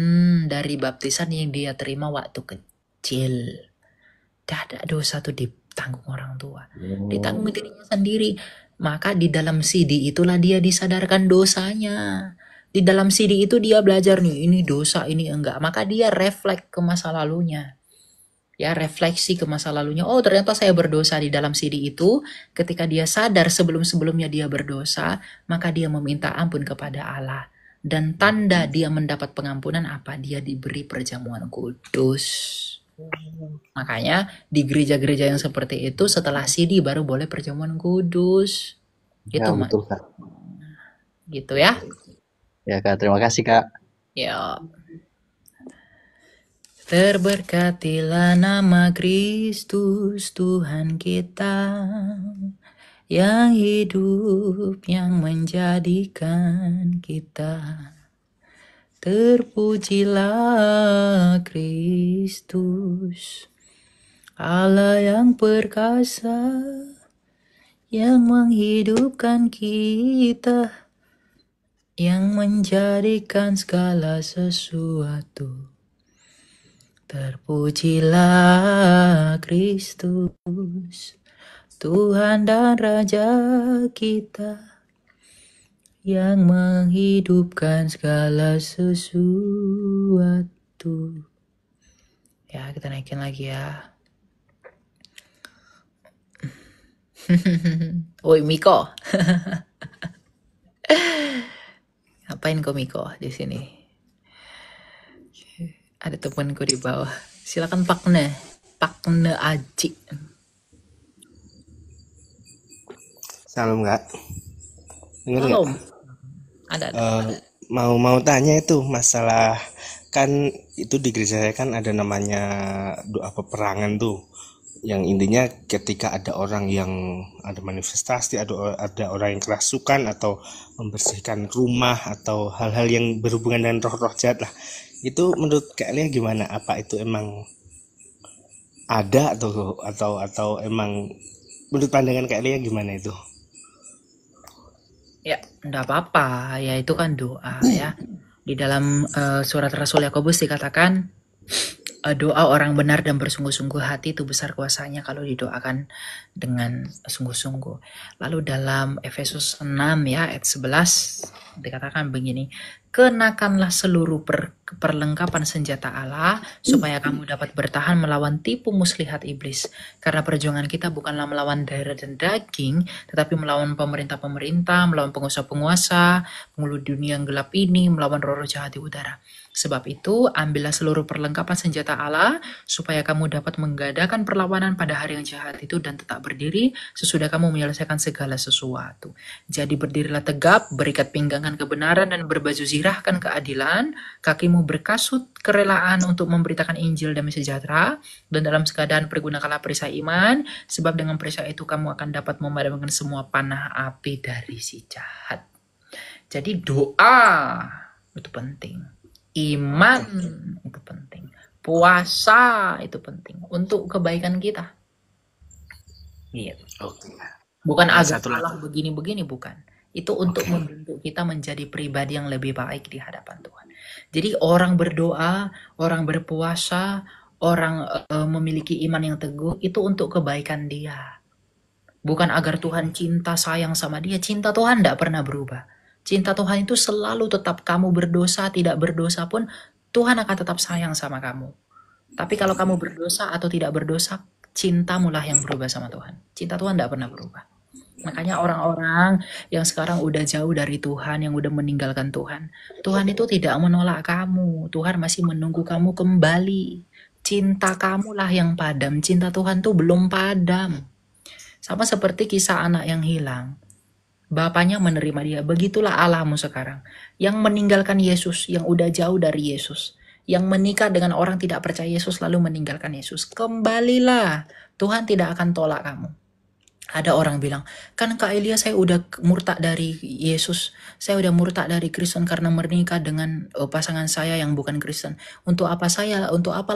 dari baptisan yang dia terima waktu kecil. Tidak ada dosa tuh ditanggung orang tua. Ditanggung dirinya sendiri. Maka di dalam CD itulah dia disadarkan dosanya. Di dalam CD itu dia belajar nih, ini dosa, ini enggak. Maka dia refleks ke masa lalunya. Ya, refleksi ke masa lalunya. Oh, ternyata saya berdosa di dalam CD itu. Ketika dia sadar sebelum-sebelumnya dia berdosa, maka dia meminta ampun kepada Allah. Dan tanda dia mendapat pengampunan apa? Dia diberi perjamuan kudus. Makanya di gereja-gereja yang seperti itu setelah CD baru boleh perjamuan kudus. Gitu, ya, betul Kak. Gitu ya. Ya Kak, terima kasih Kak. Ya. Terberkatilah nama Kristus Tuhan kita yang hidup, yang menjadikan kita. Terpujilah Kristus, Allah yang perkasa, yang menghidupkan kita, yang menjadikan segala sesuatu. Terpujilah Kristus, Tuhan dan Raja kita, yang menghidupkan segala sesuatu. Ya, kita naikin lagi ya. Woi Miko. Ngapain kau Miko di sini? Ada temanku di bawah. Silakan Pakne Aji. Salam Kak. Dengar nggak? Ada. Mau tanya itu masalah, kan itu di gereja saya kan ada namanya doa peperangan tuh, yang intinya ketika ada orang yang ada manifestasi, ada orang yang kerasukan atau membersihkan rumah atau hal-hal yang berhubungan dengan roh-roh jahat lah. Itu menurut Kak Elia gimana? Apa itu emang ada atau emang menurut pandangan Kak Elia gimana itu? Ya, enggak apa-apa. Ya itu kan doa ya. Di dalam surat Rasul Yakobus dikatakan Doa orang benar dan bersungguh-sungguh hati itu besar kuasanya kalau didoakan dengan sungguh-sungguh. Lalu dalam Efesus 6 ya ayat 11 dikatakan begini, kenakanlah seluruh perlengkapan senjata Allah supaya kamu dapat bertahan melawan tipu muslihat iblis. Karena perjuangan kita bukanlah melawan darah dan daging, tetapi melawan pemerintah-pemerintah, melawan penguasa-penguasa, penghulu dunia yang gelap ini, melawan roh-roh jahat di udara. Sebab itu, ambillah seluruh perlengkapan senjata Allah, supaya kamu dapat menggadaikan perlawanan pada hari yang jahat itu dan tetap berdiri sesudah kamu menyelesaikan segala sesuatu. Jadi berdirilah tegap, berikat pinggangan kebenaran dan berbaju zirahkan keadilan, kakimu berkasut kerelaan untuk memberitakan Injil damai sejahtera, dan dalam keadaan pergunakanlah perisai iman, sebab dengan perisai itu kamu akan dapat memadamkan semua panah api dari si jahat. Jadi doa itu penting. Iman itu penting, puasa itu penting untuk kebaikan kita. Gitu. Bukan agar Allah begini-begini, bukan. Itu untuk membentuk kita menjadi pribadi yang lebih baik di hadapan Tuhan. Jadi orang berdoa, orang berpuasa, orang memiliki iman yang teguh itu untuk kebaikan dia. Bukan agar Tuhan cinta sayang sama dia. Cinta Tuhan tidak pernah berubah. Cinta Tuhan itu selalu tetap, kamu berdosa, tidak berdosa pun, Tuhan akan tetap sayang sama kamu. Tapi kalau kamu berdosa atau tidak berdosa, cintamulah yang berubah sama Tuhan. Cinta Tuhan tidak pernah berubah. Makanya orang-orang yang sekarang udah jauh dari Tuhan, yang udah meninggalkan Tuhan, Tuhan itu tidak menolak kamu. Tuhan masih menunggu kamu kembali. Cinta kamulah yang padam. Cinta Tuhan tuh belum padam. Sama seperti kisah anak yang hilang. Bapaknya menerima dia. Begitulah Allahmu sekarang. Yang meninggalkan Yesus, yang udah jauh dari Yesus. Yang menikah dengan orang tidak percaya Yesus lalu meninggalkan Yesus. Kembalilah. Tuhan tidak akan tolak kamu. Ada orang bilang, kan Kak Elia saya udah murtad dari Yesus. Saya udah murtad dari Kristen karena menikah dengan pasangan saya yang bukan Kristen. Untuk apa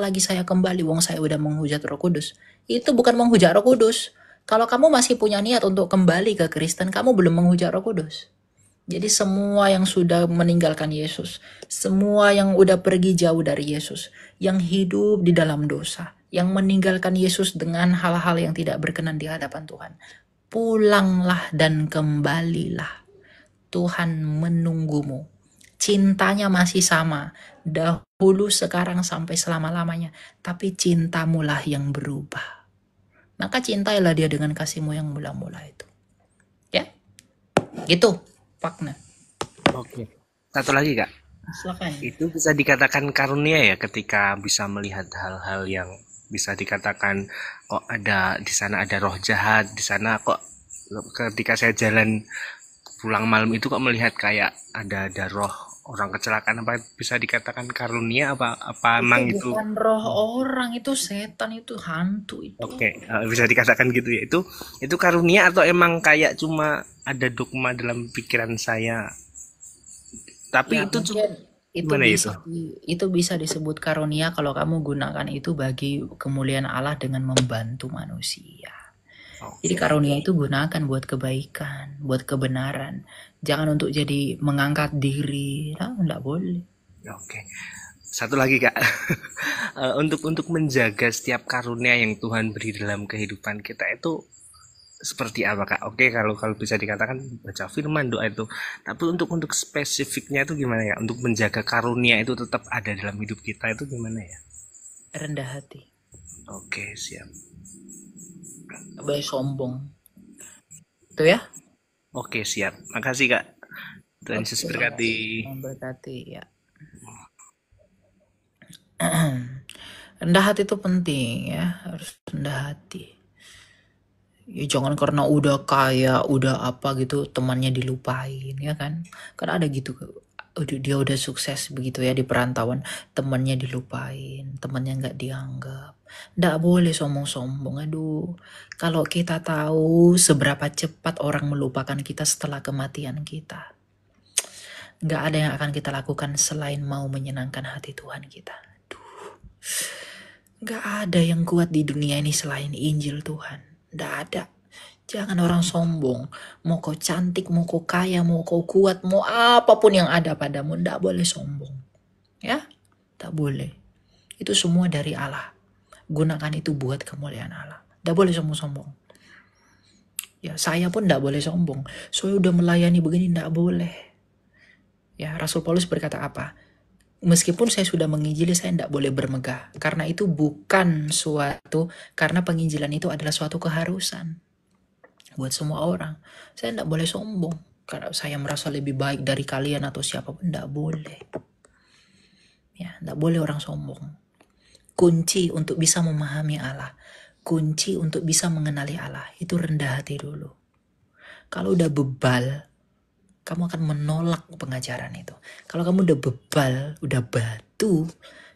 lagi saya kembali? Wong saya udah menghujat Roh Kudus. Itu bukan menghujat Roh Kudus. Kalau kamu masih punya niat untuk kembali ke Kristen, kamu belum menghujat Roh Kudus. Jadi semua yang sudah meninggalkan Yesus, semua yang udah pergi jauh dari Yesus, yang hidup di dalam dosa, yang meninggalkan Yesus dengan hal-hal yang tidak berkenan di hadapan Tuhan, pulanglah dan kembalilah. Tuhan menunggumu. Cintanya masih sama, dahulu, sekarang, sampai selama-lamanya. Tapi cintamulah yang berubah. Maka cintailah dia dengan kasihmu yang mula-mula itu. Ya, gitu fakta. Oke. Satu lagi Kak. Silakan. Itu bisa dikatakan karunia ya, ketika bisa melihat hal-hal yang bisa dikatakan kok ada di sana ada roh jahat, di sana kok ketika saya jalan pulang malam itu kok melihat kayak ada roh orang kecelakaan, apa bisa dikatakan karunia apa emang itu bukan roh orang, itu setan, itu hantu itu. Oke, bisa dikatakan gitu ya. Itu karunia atau emang kayak cuma ada dogma dalam pikiran saya? Tapi ya, itu itu bisa disebut karunia kalau kamu gunakan itu bagi kemuliaan Allah dengan membantu manusia. Jadi karunia itu gunakan buat kebaikan, buat kebenaran. Jangan untuk jadi mengangkat diri. Nah, enggak boleh. Oke. Satu lagi Kak. Untuk menjaga setiap karunia yang Tuhan beri dalam kehidupan kita itu seperti apa Kak? Oke, kalau bisa dikatakan baca firman, doa itu. Tapi untuk spesifiknya itu gimana ya? Untuk menjaga karunia itu tetap ada dalam hidup kita itu gimana ya? Rendah hati. Oke, siap. Boleh sombong. Itu ya? Oke, siap. Makasih Kak. Tuhan Yesus berkati. Berkati ya. Rendah hati itu penting ya, harus rendah hati. Ya, jangan karena udah kaya, udah apa gitu temannya dilupain ya kan. Karena ada gitu, dia udah sukses begitu ya di perantauan, temannya dilupain, temannya nggak dianggap. Nggak boleh sombong-sombong. Aduh, kalau kita tahu seberapa cepat orang melupakan kita setelah kematian kita, nggak ada yang akan kita lakukan selain mau menyenangkan hati Tuhan kita. Aduh, nggak ada yang kuat di dunia ini selain Injil Tuhan. Nggak ada. Jangan orang sombong. Mau kau cantik, mau kau kaya, mau kau kuat, mau apapun yang ada padamu, nggak boleh sombong. Ya, tak boleh. Itu semua dari Allah. Gunakan itu buat kemuliaan Allah. Tidak boleh sombong-sombong. Ya, saya pun tidak boleh sombong. Saya udah melayani begini, tidak boleh. Ya, Rasul Paulus berkata apa? Meskipun saya sudah menginjili, saya tidak boleh bermegah. Karena itu bukan karena penginjilan itu adalah suatu keharusan buat semua orang. Saya tidak boleh sombong. Karena saya merasa lebih baik dari kalian atau siapapun, tidak boleh. Ya, tidak boleh orang sombong. Kunci untuk bisa memahami Allah, kunci untuk bisa mengenali Allah, itu rendah hati dulu. Kalau udah bebal, kamu akan menolak pengajaran itu. Kalau kamu udah bebal, udah batu,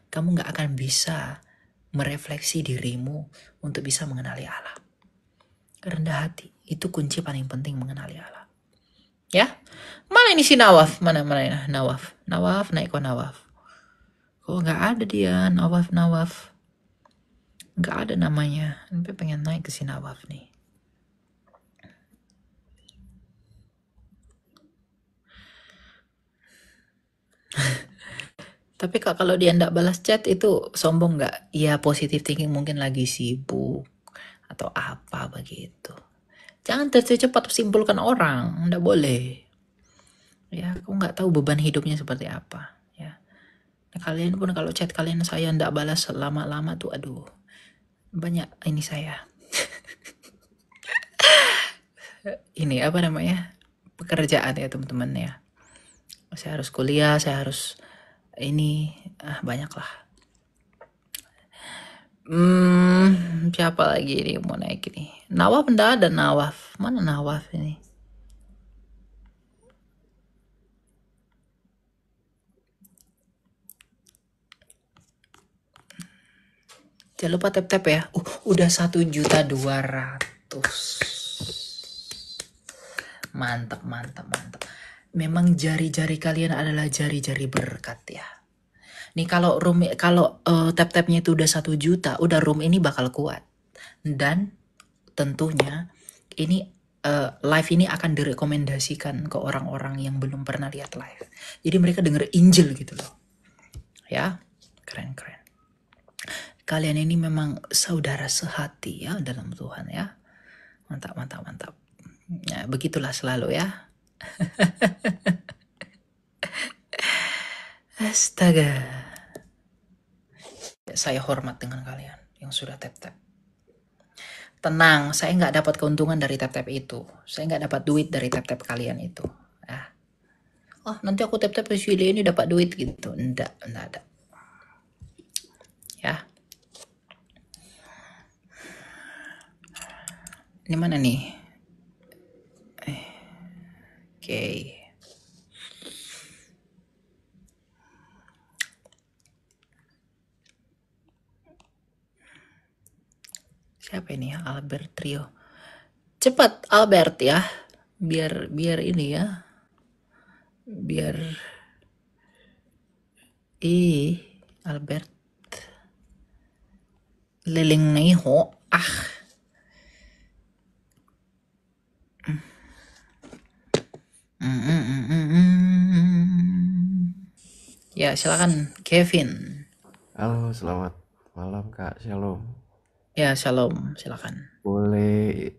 kamu gak akan bisa merefleksi dirimu untuk bisa mengenali Allah. Rendah hati, itu kunci paling penting mengenali Allah. Ya, mana ini si Nawaf? Mana Nawaf? Nawaf, naik kok Nawaf? Oh, gak ada dia, Nawaf. Gak ada namanya. Sampai pengen naik ke si Nawaf nih. Tapi Kak, kalau dia ndak balas chat itu sombong nggak? Ya positif thinking, mungkin lagi sibuk atau apa begitu. Jangan tercepat simpulkan orang, ndak boleh. Ya, aku nggak tahu beban hidupnya seperti apa. Ya, nah, kalian pun kalau chat kalian saya ndak balas lama-lama tuh, aduh, banyak ini saya. Ini apa namanya? Pekerjaan ya teman-teman ya. Saya harus kuliah, saya harus ini banyak lah. Siapa lagi ini mau naik ini? Nawaf enggak ada Nawaf. Mana Nawaf ini? Jangan lupa tap-tap ya. Udah 1.200.000. Mantap. Memang jari-jari kalian adalah jari-jari berkat ya. Nih kalau tap-tapnya itu udah 1 juta, udah room ini bakal kuat. Dan tentunya ini live ini akan direkomendasikan ke orang-orang yang belum pernah lihat live. Jadi mereka denger Injil gitu loh. Ya, keren. Kalian ini memang saudara sehati ya dalam Tuhan ya. Mantap. Ya, begitulah selalu ya. Astaga. Saya hormat dengan kalian yang sudah tap-tap. Tenang, saya nggak dapat keuntungan dari tap-tap itu. Saya nggak dapat duit dari tap-tap kalian itu. Nanti aku tap-tap ke sini ini dapat duit gitu. Enggak ada. Ya. Ini mana nih? Oke. Siapa ini ya? Albert Trio. Cepat Albert ya. Biar ini ya. Biar Albert Liling Neho. Ya, silakan Kevin. Halo, selamat malam Kak. Shalom. Ya, shalom. Silakan. Boleh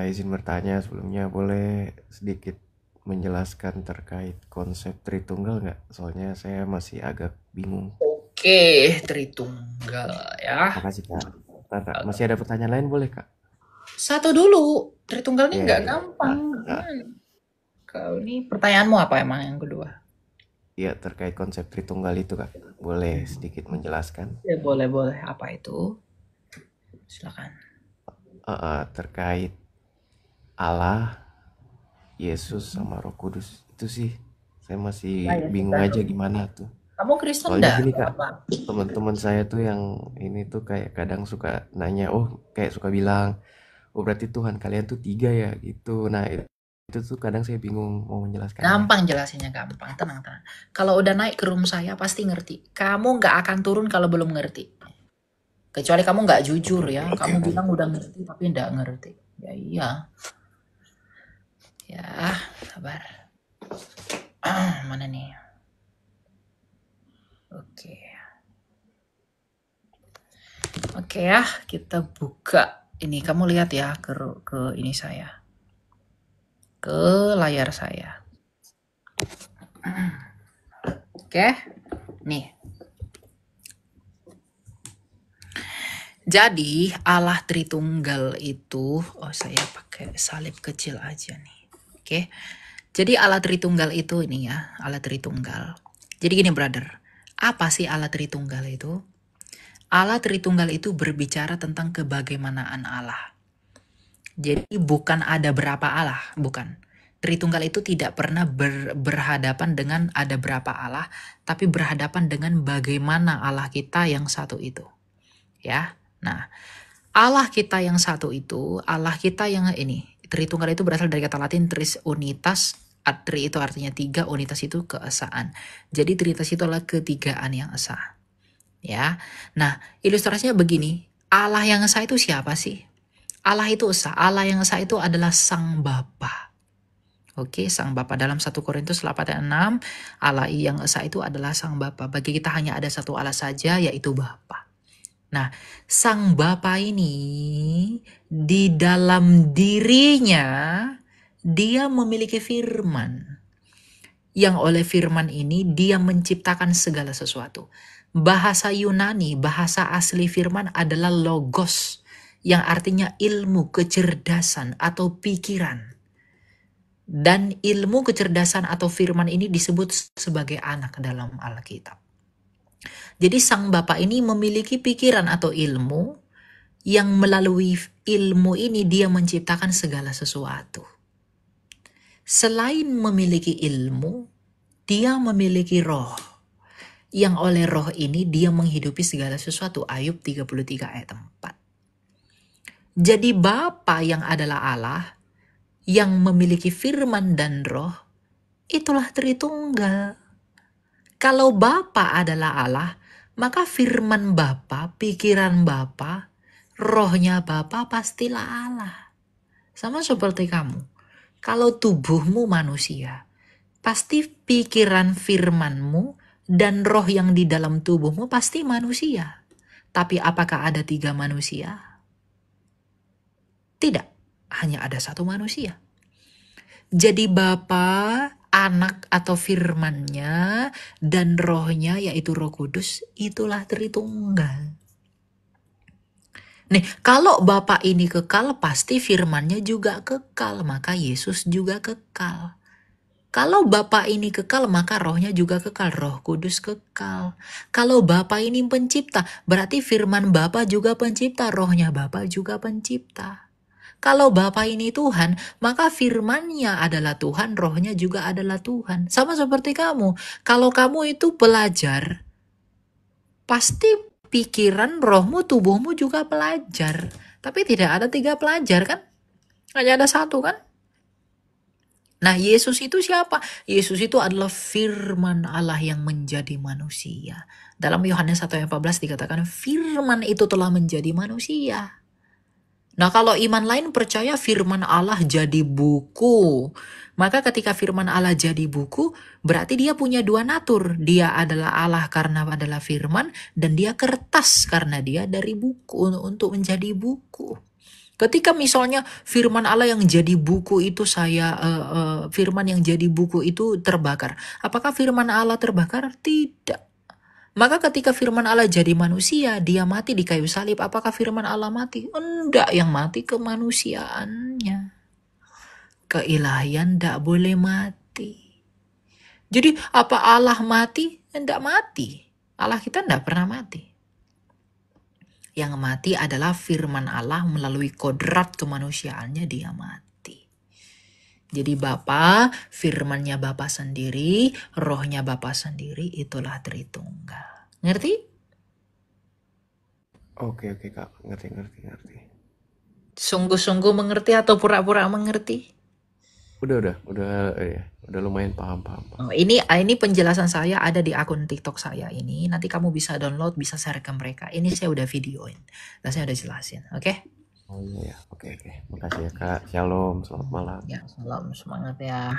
izin bertanya sebelumnya, boleh sedikit menjelaskan terkait konsep Tritunggal nggak? Soalnya saya masih agak bingung. Oke, Tritunggal ya. Makasih Kak. Masih ada pertanyaan lain boleh Kak? Satu dulu. Tritunggal ini nggak gampang. Kau ini pertanyaanmu apa emang yang kedua? Iya, terkait konsep Tritunggal itu Kak. Boleh sedikit menjelaskan? Ya, boleh. Apa itu? Silakan. Terkait Allah, Yesus sama Roh Kudus. Itu sih saya masih bingung aja gimana tuh. Kamu Kristen Soalnya gini Kak, teman-teman saya tuh yang ini tuh kayak kadang suka nanya, kayak suka bilang, berarti Tuhan kalian tuh 3 ya gitu. Nah itu tuh kadang saya bingung mau menjelaskan. Gampang jelasinnya, gampang. Tenang. Kalau udah naik ke room saya pasti ngerti. Kamu nggak akan turun kalau belum ngerti. Kecuali kamu nggak jujur ya. Kamu bilang udah ngerti tapi nggak ngerti. Ya iya. Ya, sabar. Mana nih? Oke. Oke ya, kita buka. Ini kamu lihat ya ke ini saya. Ke layar saya. Oke. Nih. Jadi Allah Tritunggal itu, saya pakai salib kecil aja nih. Oke. Jadi Allah Tritunggal itu ini ya, Allah Tritunggal. Jadi gini brother, apa sih Allah Tritunggal itu? Allah Tritunggal itu berbicara tentang kebagaimanaan Allah. Jadi bukan ada berapa Allah, bukan. Tritunggal itu tidak pernah berhadapan dengan ada berapa Allah, tapi berhadapan dengan bagaimana Allah kita yang satu itu. Ya. Nah, Allah kita yang satu itu, Allah kita yang ini, Tritunggal itu berasal dari kata Latin tris unitas, tri itu artinya tiga, unitas itu keesaan. Jadi trinitas itu adalah ketigaan yang esa. Ya. Nah, ilustrasinya begini, Allah yang esa itu siapa sih? Allah itu esa. Allah yang esa itu adalah Sang Bapa. Oke, Sang Bapa dalam 1 Korintus 8 ayat 6, Allah yang esa itu adalah Sang Bapa. Bagi kita hanya ada satu Allah saja, yaitu Bapa. Nah, Sang Bapa ini di dalam dirinya dia memiliki firman. Yang oleh firman ini dia menciptakan segala sesuatu. Bahasa Yunani, bahasa asli firman adalah logos, yang artinya ilmu, kecerdasan atau pikiran. Dan ilmu, kecerdasan atau firman ini disebut sebagai anak dalam Alkitab. Jadi Sang Bapa ini memiliki pikiran atau ilmu, yang melalui ilmu ini dia menciptakan segala sesuatu. Selain memiliki ilmu, dia memiliki roh. Yang oleh roh ini dia menghidupi segala sesuatu. Ayub 33 ayat 4. Jadi Bapa yang adalah Allah, yang memiliki firman dan roh, itulah Tritunggal. Kalau Bapa adalah Allah, maka firman Bapa, pikiran Bapa, rohnya Bapa pastilah Allah. Sama seperti kamu. Kalau tubuhmu manusia, pasti pikiran firmanmu dan roh yang di dalam tubuhmu pasti manusia. Tapi apakah ada 3 manusia? Tidak, hanya ada 1 manusia. Jadi Bapa, anak atau firmannya, dan rohnya yaitu Roh Kudus, itulah Tritunggal. Nih, kalau Bapa ini kekal, pasti firmannya juga kekal, maka Yesus juga kekal. Kalau Bapa ini kekal, maka rohnya juga kekal, Roh Kudus kekal. Kalau Bapa ini pencipta, berarti firman Bapa juga pencipta, rohnya Bapa juga pencipta. Kalau Bapa ini Tuhan, maka firman-Nya adalah Tuhan, rohnya juga adalah Tuhan. Sama seperti kamu. Kalau kamu itu pelajar, pasti pikiran, rohmu, tubuhmu juga pelajar. Tapi tidak ada 3 pelajar kan? Hanya ada 1 kan? Nah, Yesus itu siapa? Yesus itu adalah firman Allah yang menjadi manusia. Dalam Yohanes 1 ayat 14 dikatakan firman itu telah menjadi manusia. Nah, kalau iman lain percaya firman Allah jadi buku. Maka ketika firman Allah jadi buku, berarti dia punya 2 natur. Dia adalah Allah karena adalah firman, dan dia kertas karena dia dari buku untuk menjadi buku. Ketika misalnya firman Allah yang jadi buku itu firman yang jadi buku itu terbakar. Apakah firman Allah terbakar? Tidak. Maka ketika firman Allah jadi manusia, dia mati di kayu salib. Apakah firman Allah mati? Enggak, yang mati kemanusiaannya. Keilahian enggak boleh mati. Jadi apa Allah mati? Enggak mati. Allah kita enggak pernah mati. Yang mati adalah firman Allah melalui kodrat kemanusiaannya dia mati. Jadi Bapa, firmannya Bapa sendiri, rohnya Bapa sendiri, itulah Tritunggal. Ngerti? Oke Kak, ngerti. Sungguh-sungguh mengerti atau pura-pura mengerti? Udah lumayan paham. Oh, ini penjelasan saya ada di akun TikTok saya ini. Nanti kamu bisa download, bisa share ke mereka. Ini saya udah videoin dan saya udah jelasin, oke? Oh iya, oke. Makasih ya Kak. Shalom, selamat malam. Ya, salam, semangat ya.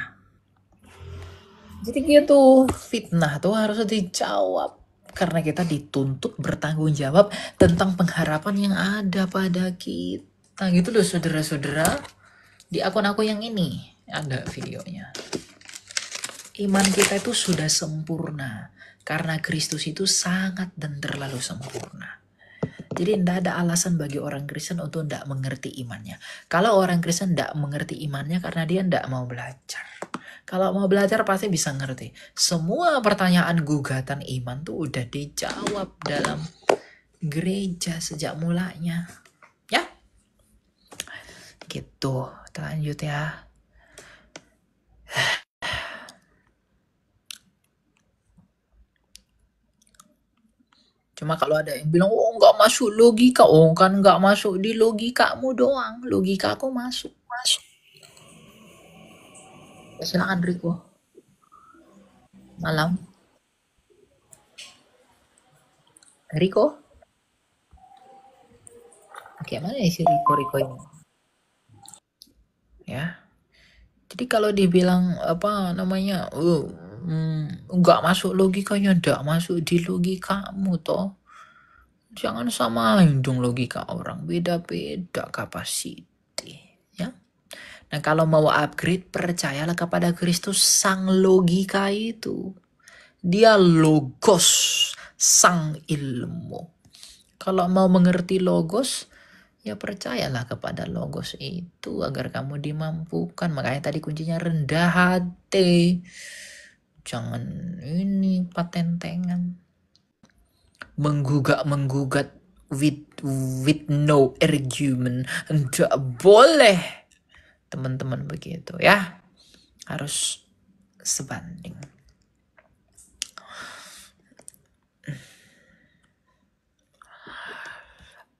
Jadi gitu, fitnah tuh harus dijawab. Karena kita dituntut bertanggung jawab tentang pengharapan yang ada pada kita. Gitu loh saudara-saudara. Di akun aku yang ini ada videonya. Iman kita itu sudah sempurna. Karena Kristus itu sangat dan terlalu sempurna. Jadi tidak ada alasan bagi orang Kristen untuk tidak mengerti imannya. Kalau orang Kristen tidak mengerti imannya karena dia tidak mau belajar. Kalau mau belajar pasti bisa ngerti. Semua pertanyaan gugatan iman tuh udah dijawab dalam gereja sejak mulanya. Ya, gitu. Kita lanjut ya. Cuma kalau ada yang bilang, oh nggak masuk logika. Oh kan nggak masuk di logikamu doang. Logika aku masuk. Ya, silakan Riko. Malam. Riko? Oke, mana ya si Riko ini? Ya. Jadi kalau dibilang apa namanya, nggak masuk logikanya, nggak masuk di logikamu toh. Jangan samain dong logika orang, beda-beda kapasiti. Ya. Nah kalau mau upgrade, percayalah kepada Kristus sang logika itu. Dia logos, sang ilmu. Kalau mau mengerti logos, ya percayalah kepada logos itu agar kamu dimampukan. Makanya tadi kuncinya rendah hati. Jangan ini patentengan. Menggugat with no argument. Tidak boleh. Teman-teman begitu ya. Harus sebanding.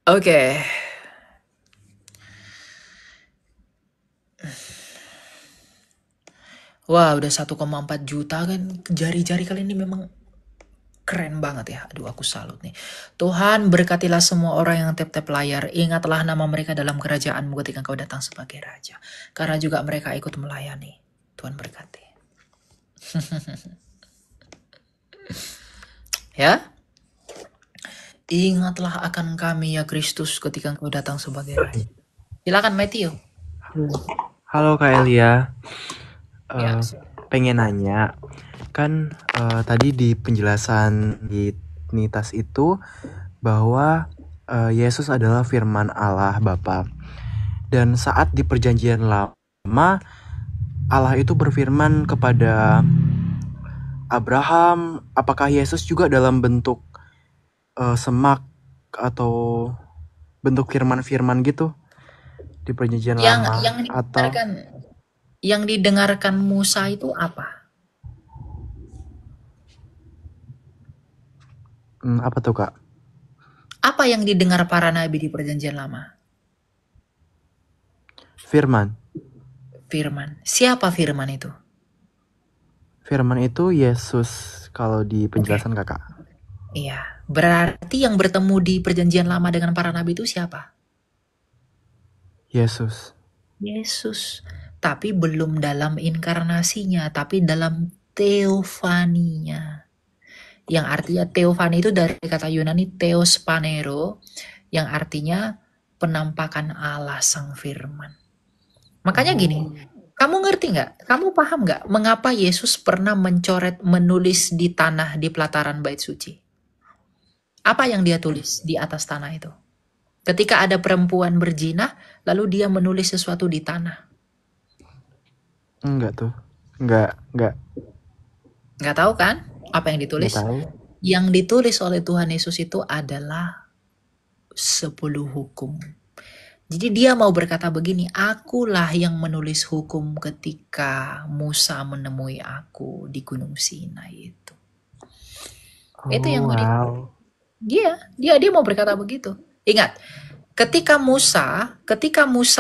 Oke. Wah, udah 1,4 juta kan. Jari-jari kali ini memang keren banget ya. Aduh, aku salut nih. Tuhan berkatilah semua orang yang tap-tap layar. Ingatlah nama mereka dalam kerajaan-Mu ketika Engkau datang sebagai Raja. Karena juga mereka ikut melayani. Tuhan berkati. Ya. Ingatlah akan kami ya Kristus ketika Engkau datang sebagai Raja. Silakan Matthew. Halo Kak Elia. Ya. Pengen nanya. Kan tadi di penjelasan di Trinitas itu bahwa Yesus adalah firman Allah Bapa. Dan saat di perjanjian lama Allah itu berfirman kepada Abraham, apakah Yesus juga dalam bentuk semak atau bentuk firman-firman gitu di perjanjian lama atau yang didengarkan Musa itu apa? Apa tuh Kak? Apa yang didengar para nabi di perjanjian lama? Firman. Firman. Siapa firman itu? Firman itu Yesus kalau di penjelasan Kakak. Iya. Berarti yang bertemu di perjanjian lama dengan para nabi itu siapa? Yesus. Yesus. Tapi belum dalam inkarnasinya, tapi dalam teofaninya. Yang artinya teofani itu dari kata Yunani theos panero, yang artinya penampakan Allah sang firman. Makanya gini, kamu ngerti nggak? Kamu paham nggak mengapa Yesus pernah menulis di tanah di pelataran bait suci? Apa yang dia tulis di atas tanah itu? Ketika ada perempuan berzina, lalu dia menulis sesuatu di tanah. Enggak tuh. Enggak. Nggak tahu kan? Apa yang ditulis? Yang ditulis oleh Tuhan Yesus itu adalah 10 hukum. Jadi dia mau berkata begini, akulah yang menulis hukum ketika Musa menemui aku di Gunung Sinai itu. Itu yang mau dia mau berkata begitu. Ingat, ketika Musa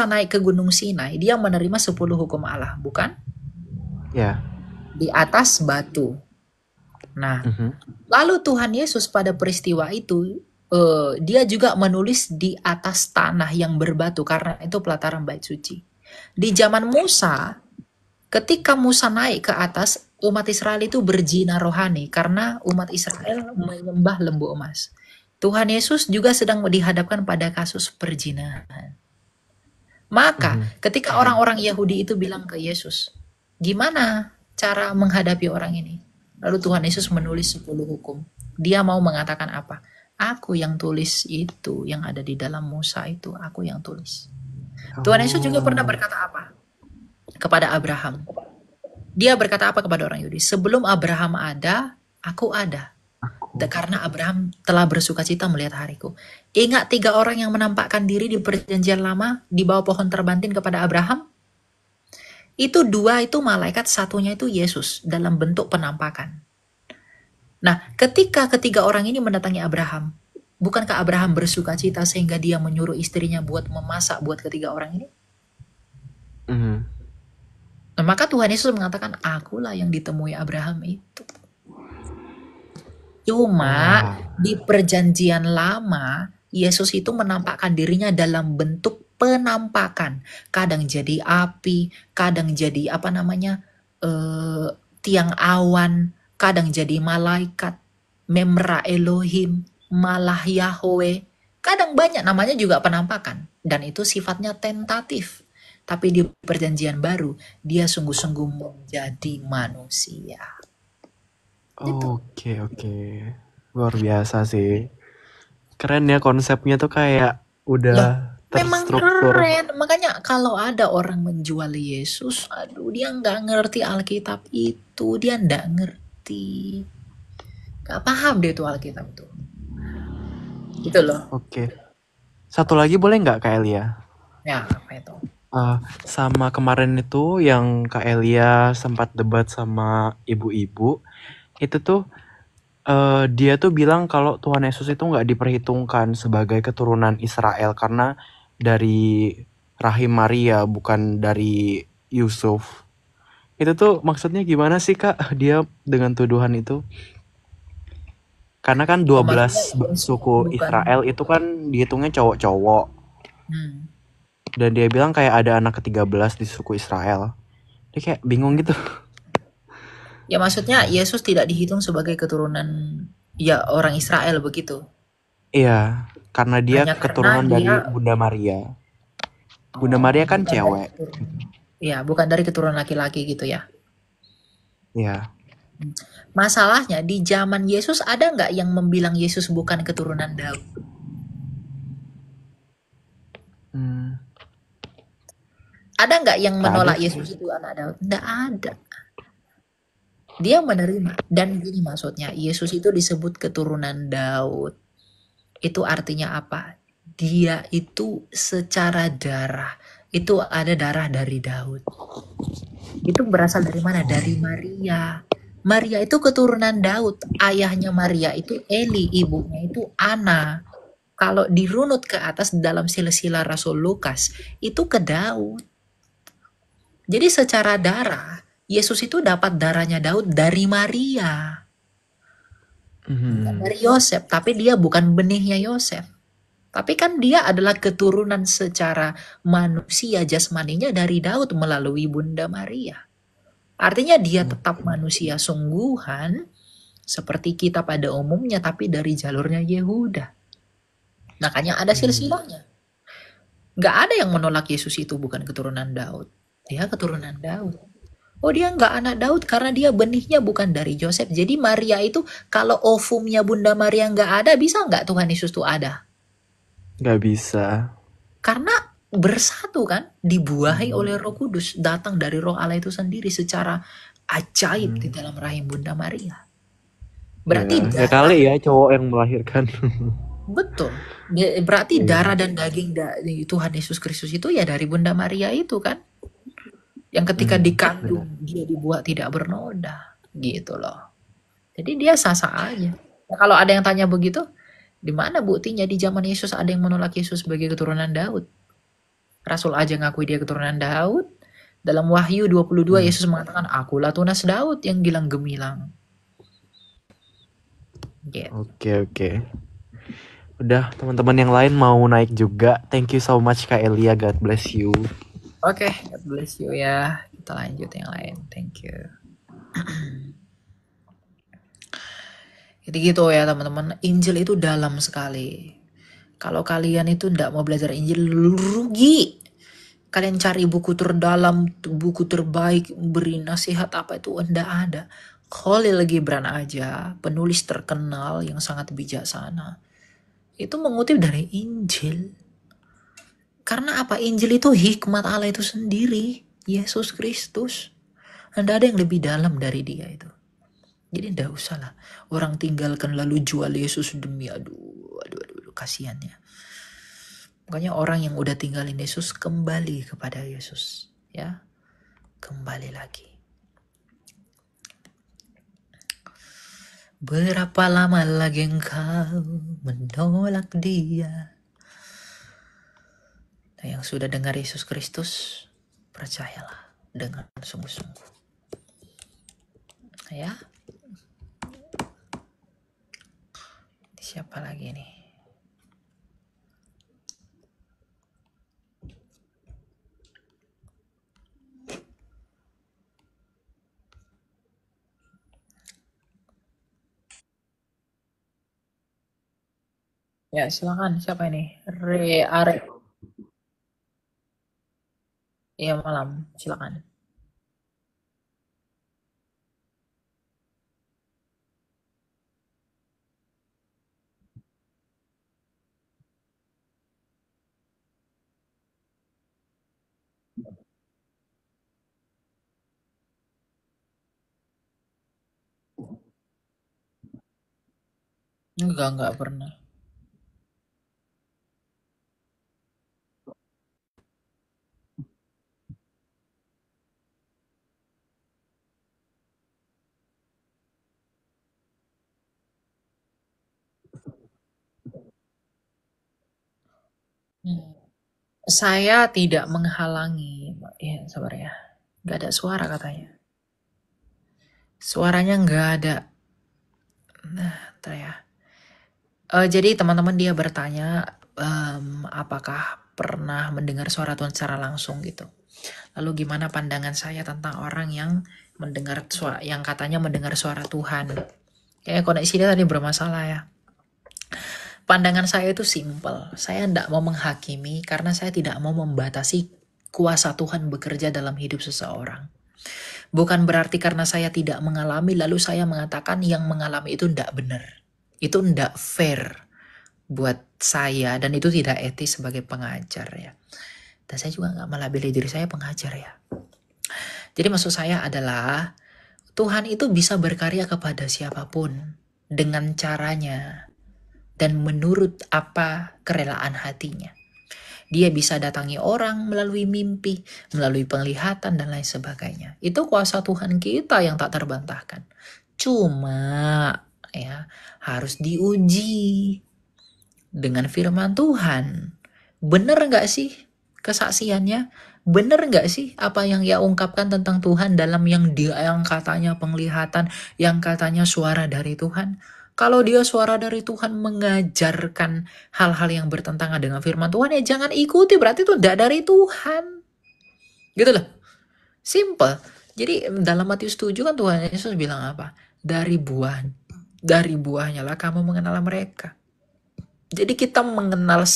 naik ke Gunung Sinai, dia menerima 10 hukum Allah, bukan? Ya. Di atas batu. Nah, lalu Tuhan Yesus pada peristiwa itu, dia juga menulis di atas tanah yang berbatu, karena itu pelataran bait suci. Di zaman Musa, ketika Musa naik ke atas, umat Israel itu berzina rohani karena umat Israel menyembah lembu emas. Tuhan Yesus juga sedang dihadapkan pada kasus perzinahan. Maka ketika orang-orang Yahudi itu bilang ke Yesus, gimana cara menghadapi orang ini? Lalu Tuhan Yesus menulis 10 hukum. Dia mau mengatakan apa? Aku yang tulis itu, yang ada di dalam Musa itu, aku yang tulis. Tuhan Yesus juga pernah berkata apa? Kepada Abraham. Dia berkata apa kepada orang Yahudi? Sebelum Abraham ada, aku ada. Karena Abraham telah bersukacita melihat hariku. Ingat 3 orang yang menampakkan diri di perjanjian lama di bawah pohon terbantin kepada Abraham? Itu 2 itu malaikat, satunya itu Yesus dalam bentuk penampakan. Nah, ketika ketiga orang ini mendatangi Abraham, bukankah Abraham bersukacita sehingga dia menyuruh istrinya buat memasak buat ketiga orang ini? Nah, maka Tuhan Yesus mengatakan, akulah yang ditemui Abraham itu. Cuma di perjanjian lama, Yesus itu menampakkan dirinya dalam bentuk penampakan. Kadang jadi api, kadang jadi tiang awan, kadang jadi malaikat, Memra Elohim, Malah Yahweh. Kadang banyak, namanya juga penampakan. Dan itu sifatnya tentatif. Tapi di perjanjian baru, dia sungguh-sungguh menjadi manusia. Oke. Luar biasa sih. Keren ya konsepnya tuh, kayak udah Memang terstruktur. keren. Makanya kalau ada orang menjual Yesus, aduh, dia nggak ngerti Alkitab itu. Dia nggak ngerti. Gak paham dia tuh Alkitab tuh. Gitu loh. Oke. Satu lagi boleh nggak Kak Elia? Ya, apa itu? Sama kemarin itu yang Kak Elia sempat debat sama ibu-ibu, itu tuh dia tuh bilang kalau Tuhan Yesus itu nggak diperhitungkan sebagai keturunan Israel karena dari rahim Maria, bukan dari Yusuf. Itu tuh maksudnya gimana sih Kak, dia dengan tuduhan itu? Karena kan 12 suku Israel itu kan dihitungnya cowok-cowok. Dan dia bilang kayak ada anak ke-13 di suku Israel. Dia kayak bingung gitu. Ya maksudnya Yesus tidak dihitung sebagai keturunan ya orang Israel begitu. Iya, karena dia keturunan dari Bunda Maria. Bunda Maria kan cewek. Iya, bukan dari keturunan laki-laki gitu ya. Iya. Masalahnya di zaman Yesus ada nggak yang membilang Yesus bukan keturunan Daud? Ada nggak yang menolak Yesus itu anak Daud? Nggak ada. Dia menerima. Dan gini maksudnya, Yesus itu disebut keturunan Daud. Itu artinya apa? Dia itu secara darah, itu ada darah dari Daud. Itu berasal dari mana? Dari Maria. Maria itu keturunan Daud. Ayahnya Maria itu Eli, ibunya itu Ana. Kalau dirunut ke atas dalam silsilah Rasul Lukas, itu ke Daud. Jadi secara darah, Yesus itu dapat darahnya Daud dari Maria. Bukan dari Yosef, tapi dia bukan benihnya Yosef. Tapi kan dia adalah keturunan secara manusia jasmaninya dari Daud melalui Bunda Maria. Artinya dia tetap manusia sungguhan seperti kita pada umumnya, tapi dari jalurnya Yehuda. Makanya ada silsilahnya. Gak ada yang menolak Yesus itu bukan keturunan Daud. Dia keturunan Daud. Oh, dia nggak anak Daud karena dia benihnya bukan dari Yosef. Jadi Maria itu kalau ovumnya Bunda Maria nggak ada, bisa nggak Tuhan Yesus itu ada? Nggak bisa. Karena bersatu kan, dibuahi oleh Roh Kudus, datang dari Roh Allah itu sendiri secara ajaib di dalam rahim Bunda Maria. Berarti ya kali ya cowok yang melahirkan. Betul. Berarti darah dan daging dari Tuhan Yesus Kristus itu ya dari Bunda Maria itu kan. Yang ketika dikandung dia dibuat tidak bernoda gitu loh. Jadi dia sah-sah aja. Nah, kalau ada yang tanya begitu, di mana buktinya di zaman Yesus ada yang menolak Yesus sebagai keturunan Daud? Rasul aja ngakui dia keturunan Daud. Dalam Wahyu 22 Yesus mengatakan, akulah tunas Daud yang gilang gemilang. Gitu. Oke. Udah, teman-teman yang lain mau naik juga. Thank you so much Kak Elia, God bless you. Oke, God bless you ya. Kita lanjut yang lain. Thank you. Jadi gitu ya teman-teman, Injil itu dalam sekali. Kalau kalian itu tidak mau belajar Injil, rugi. Kalian cari buku terdalam, buku terbaik, beri nasihat apa itu, enggak ada. Khalil Gibran aja, penulis terkenal yang sangat bijaksana, itu mengutip dari Injil. Karena apa? Injil itu hikmat Allah itu sendiri, Yesus Kristus. Anda ada yang lebih dalam dari dia itu. Jadi enggak usah lah orang tinggalkan lalu jual Yesus demi aduh, kasihannya. Makanya orang yang udah tinggalin Yesus kembali kepada Yesus, ya. Kembali lagi. Berapa lama lagi engkau menolak dia? Nah, yang sudah dengar Yesus Kristus, percayalah dengan sungguh-sungguh. Ya. Siapa lagi nih? Ya, silakan. Siapa ini? Are. Iya, malam. Silakan. Enggak pernah. Saya tidak menghalangi. Ya, sabar ya. Gak ada suara katanya. Suaranya nggak ada. Nah, ntar ya. Jadi teman-teman dia bertanya, apakah pernah mendengar suara Tuhan secara langsung gitu. Lalu gimana pandangan saya tentang orang yang mendengar suara, yang katanya mendengar suara Tuhan. Kayaknya koneksinya tadi bermasalah ya. Pandangan saya itu simple. Saya tidak mau menghakimi karena saya tidak mau membatasi kuasa Tuhan bekerja dalam hidup seseorang. Bukan berarti karena saya tidak mengalami lalu saya mengatakan yang mengalami itu tidak benar. Itu tidak fair buat saya dan itu tidak etis sebagai pengajar ya. Dan saya juga nggak melabeli diri saya pengajar ya. Jadi maksud saya adalah Tuhan itu bisa berkarya kepada siapapun dengan caranya dan menurut apa kerelaan hatinya. Dia bisa datangi orang melalui mimpi, melalui penglihatan dan lain sebagainya. Itu kuasa Tuhan kita yang tak terbantahkan. Cuma ya harus diuji dengan firman Tuhan. Bener nggak sih kesaksiannya? Bener nggak sih apa yang ia ungkapkan tentang Tuhan dalam yang katanya penglihatan, yang katanya suara dari Tuhan? Kalau dia suara dari Tuhan mengajarkan hal-hal yang bertentangan dengan firman Tuhan, ya jangan ikuti, berarti itu tidak dari Tuhan. Gitu loh. Simple. Jadi dalam Matius 7 kan Tuhan Yesus bilang apa? Dari buahnya lah kamu mengenal mereka. Jadi kita mengenal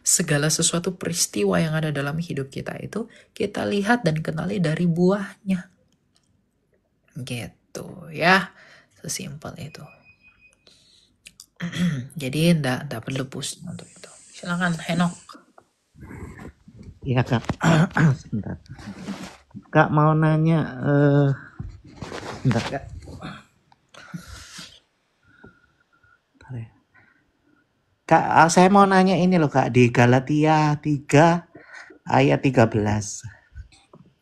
segala sesuatu peristiwa yang ada dalam hidup kita itu, kita lihat dan kenali dari buahnya. Gitu ya. Sesimpel itu. Jadi enggak perlu push untuk itu. Silakan Henok. Iya Kak. Sebentar. Kak mau nanya sebentar Kak. Kak, saya mau nanya ini loh Kak, di Galatia 3 ayat 13.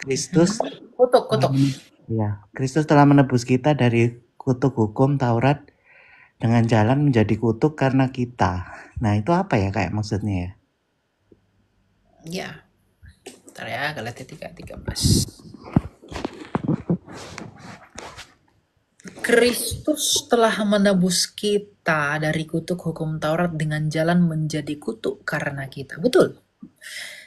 Kristus kutuk. Ya, Kristus telah menebus kita dari kutuk hukum Taurat dengan jalan menjadi kutuk karena kita. Nah, itu apa ya kayak maksudnya ya? Ya. Bentar ya, Galatia 3:13. Kristus telah menebus kita dari kutuk hukum Taurat dengan jalan menjadi kutuk karena kita. Betul.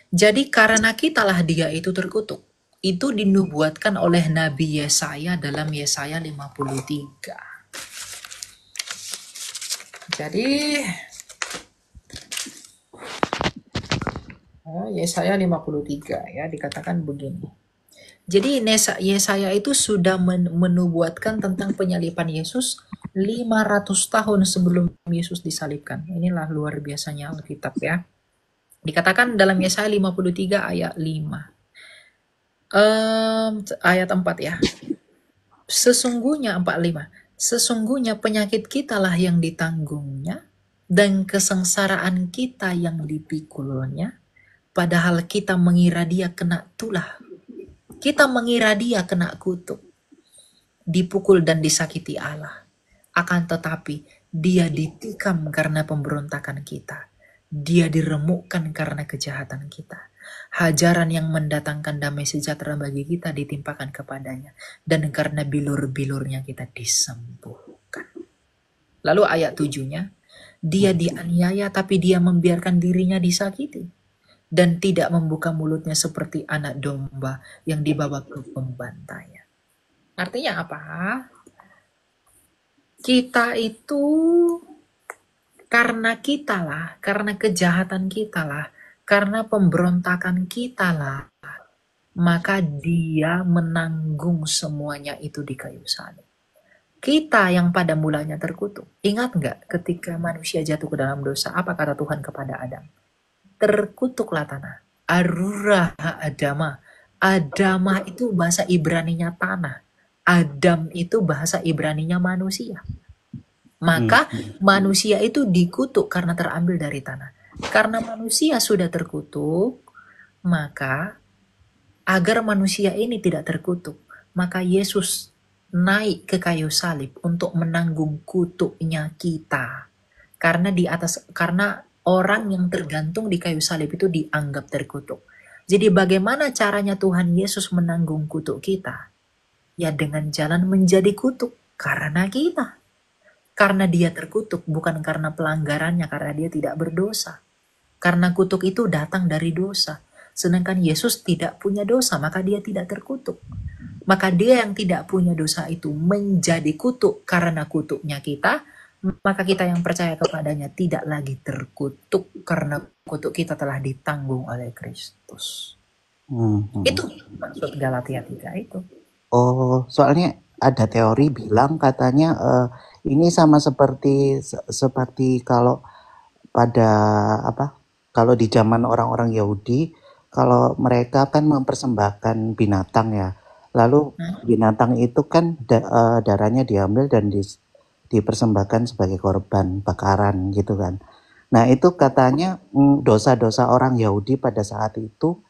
Jadi karena kitalah dia itu terkutuk. itu dinubuatkan oleh Nabi Yesaya dalam Yesaya 53. Jadi Yesaya 53 ya dikatakan begini. Jadi Yesaya itu sudah menubuatkan tentang penyaliban Yesus 500 tahun sebelum Yesus disalibkan. Inilah luar biasanya Alkitab ya. Dikatakan dalam Yesaya 53 ayat 5. Ayat 4 ya. Sesungguhnya 45. Sesungguhnya penyakit kitalah yang ditanggungnya dan kesengsaraan kita yang dipikulnya. Padahal kita mengira dia kena tulah. Kita mengira dia kena kutuk, dipukul dan disakiti Allah. Akan tetapi dia ditikam karena pemberontakan kita. Dia diremukkan karena kejahatan kita. Hajaran yang mendatangkan damai sejahtera bagi kita ditimpakan kepadanya. Dan karena bilur-bilurnya kita disembuhkan. Lalu ayat 7-nya, dia dianiaya tapi dia membiarkan dirinya disakiti. Dan tidak membuka mulutnya seperti anak domba yang dibawa ke pembantaian. Artinya apa? Kita itu karena kita lah, karena kejahatan kita lah, karena pemberontakan kita lah, maka dia menanggung semuanya itu di kayu salib. Kita yang pada mulanya terkutuk. Ingat nggak ketika manusia jatuh ke dalam dosa, apa kata Tuhan kepada Adam? Terkutuklah tanah. Arurah Adama. Adama itu bahasa Ibraninya tanah. Adam itu bahasa Ibraninya manusia. Maka manusia itu dikutuk karena terambil dari tanah. Karena manusia sudah terkutuk, maka agar manusia ini tidak terkutuk, maka Yesus naik ke kayu salib untuk menanggung kutuknya kita. Karena orang yang tergantung di kayu salib itu dianggap terkutuk. Jadi bagaimana caranya Tuhan Yesus menanggung kutuk kita? Ya dengan jalan menjadi kutuk karena kita. Karena dia terkutuk bukan karena pelanggarannya, karena dia tidak berdosa. Karena kutuk itu datang dari dosa. Sedangkan Yesus tidak punya dosa, maka dia tidak terkutuk. Maka dia yang tidak punya dosa itu menjadi kutuk karena kutuknya kita. Maka kita yang percaya kepadanya tidak lagi terkutuk karena kutuk kita telah ditanggung oleh Kristus. Itu maksud Galatia 3 itu. Oh, soalnya ada teori bilang katanya ini sama seperti kalau pada kalau di zaman orang-orang Yahudi, kalau mereka kan mempersembahkan binatang ya. Lalu binatang itu kan darahnya diambil dan dipersembahkan sebagai korban bakaran gitu kan. Nah itu katanya dosa-dosa orang Yahudi pada saat itu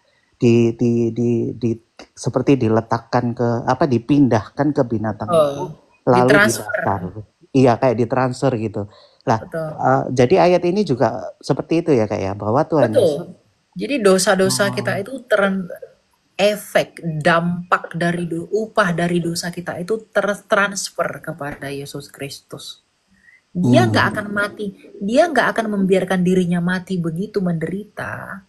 seperti diletakkan dipindahkan ke binatang itu lalu dibakar. Iya kayak ditransfer gitu. Lah jadi ayat ini juga seperti itu ya kayak bahwa Tuhan Yesus. Jadi dosa-dosa kita itu dampak dari upah dari dosa kita itu tertransfer kepada Yesus Kristus. Dia nggak akan mati, dia nggak akan membiarkan dirinya mati begitu menderita.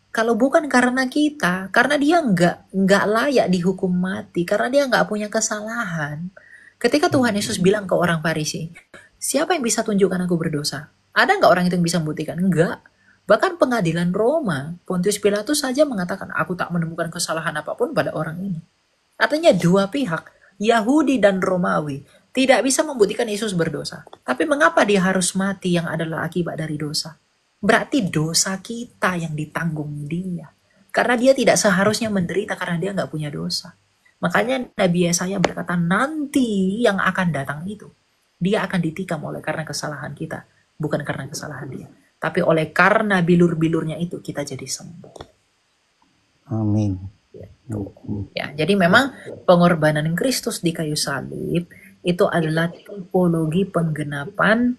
Kalau bukan karena kita, karena dia nggak layak dihukum mati, karena dia nggak punya kesalahan. Ketika Tuhan Yesus bilang ke orang Farisi, siapa yang bisa tunjukkan aku berdosa? Ada nggak orang itu yang bisa membuktikan? Enggak. Bahkan pengadilan Roma, Pontius Pilatus saja mengatakan, aku tak menemukan kesalahan apapun pada orang ini. Artinya dua pihak, Yahudi dan Romawi, tidak bisa membuktikan Yesus berdosa. Tapi mengapa dia harus mati yang adalah akibat dari dosa? Berarti dosa kita yang ditanggung dia. Karena dia tidak seharusnya menderita karena dia nggak punya dosa. Makanya Nabi Yesaya berkata, nanti yang akan datang itu, dia akan ditikam oleh karena kesalahan kita, bukan karena kesalahan dia. Tapi oleh karena bilur-bilurnya itu kita jadi sembuh. Amin. Ya, jadi memang pengorbanan Kristus di kayu salib itu adalah tipologi penggenapan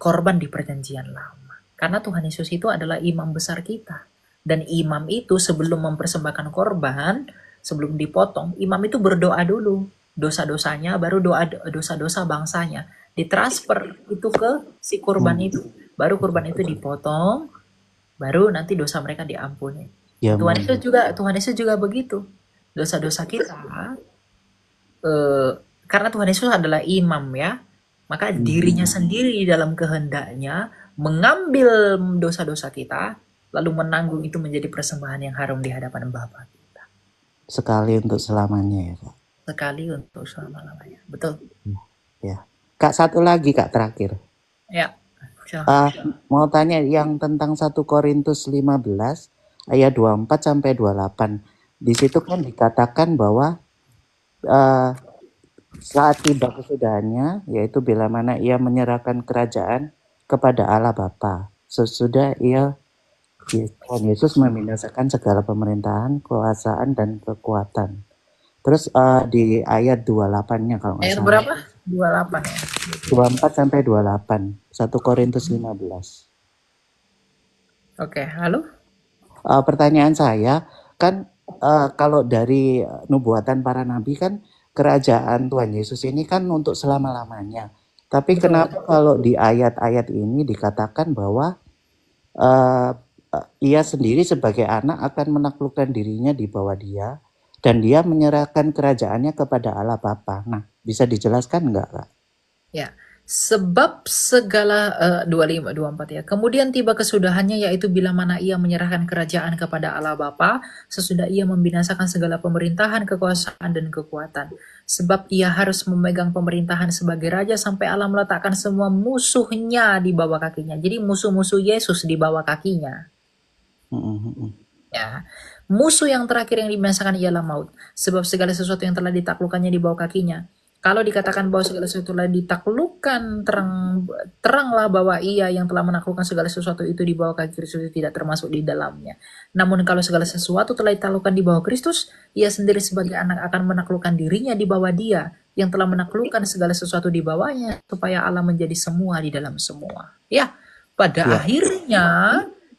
korban di perjanjian lama. Karena Tuhan Yesus itu adalah imam besar kita. Dan imam itu sebelum mempersembahkan korban, sebelum dipotong, imam itu berdoa dulu. Dosa-dosanya, baru dosa-dosa bangsanya. Ditransfer itu ke si korban itu. Baru korban itu dipotong, baru nanti dosa mereka diampuni. Ya, Tuhan Yesus juga begitu. Dosa-dosa kita, karena Tuhan Yesus adalah imam ya, maka dirinya sendiri di dalam kehendaknya mengambil dosa-dosa kita, lalu menanggung itu menjadi persembahan yang harum di hadapan Bapa kita. Sekali untuk selamanya ya Kak. Sekali untuk selama-lamanya. Betul. Ya. Kak, satu lagi Kak terakhir. Ya. Mau tanya yang tentang 1 Korintus 15 ayat 24 sampai 28. Di situ kan dikatakan bahwa saat tiba kesudahannya, yaitu bila mana ia menyerahkan kerajaan kepada Allah Bapa, sesudah Tuhan Yesus membinasakan segala pemerintahan, kekuasaan dan kekuatan. Terus di ayat 28-nya kalau nggak salah. Ayat berapa? 28 ya. 24 sampai 28. 1 Korintus 15. Oke, halo? Pertanyaan saya kan kalau dari nubuatan para nabi kan kerajaan Tuhan Yesus ini kan untuk selama-lamanya. Tapi kenapa kalau di ayat-ayat ini dikatakan bahwa ia sendiri sebagai anak akan menaklukkan dirinya di bawah dia dan dia menyerahkan kerajaannya kepada Allah Bapa. Nah, bisa dijelaskan enggak, Kak? Ya, sebab segala 25, 24 ya. Kemudian tiba kesudahannya, yaitu bila mana ia menyerahkan kerajaan kepada Allah Bapa, sesudah ia membinasakan segala pemerintahan, kekuasaan dan kekuatan. Sebab ia harus memegang pemerintahan sebagai raja sampai Allah meletakkan semua musuhnya di bawah kakinya. Jadi musuh-musuh Yesus di bawah kakinya. Ya, musuh yang terakhir yang dibinasakan ialah maut. Sebab segala sesuatu yang telah ditaklukkannya di bawah kakinya. Kalau dikatakan bahwa segala sesuatu telah ditaklukkan, teranglah bahwa ia yang telah menaklukkan segala sesuatu itu di bawah kaki Kristus tidak termasuk di dalamnya. Namun kalau segala sesuatu telah ditaklukkan di bawah Kristus, ia sendiri sebagai anak akan menaklukkan dirinya di bawah dia yang telah menaklukkan segala sesuatu di bawahnya, supaya Allah menjadi semua di dalam semua. Ya, pada akhirnya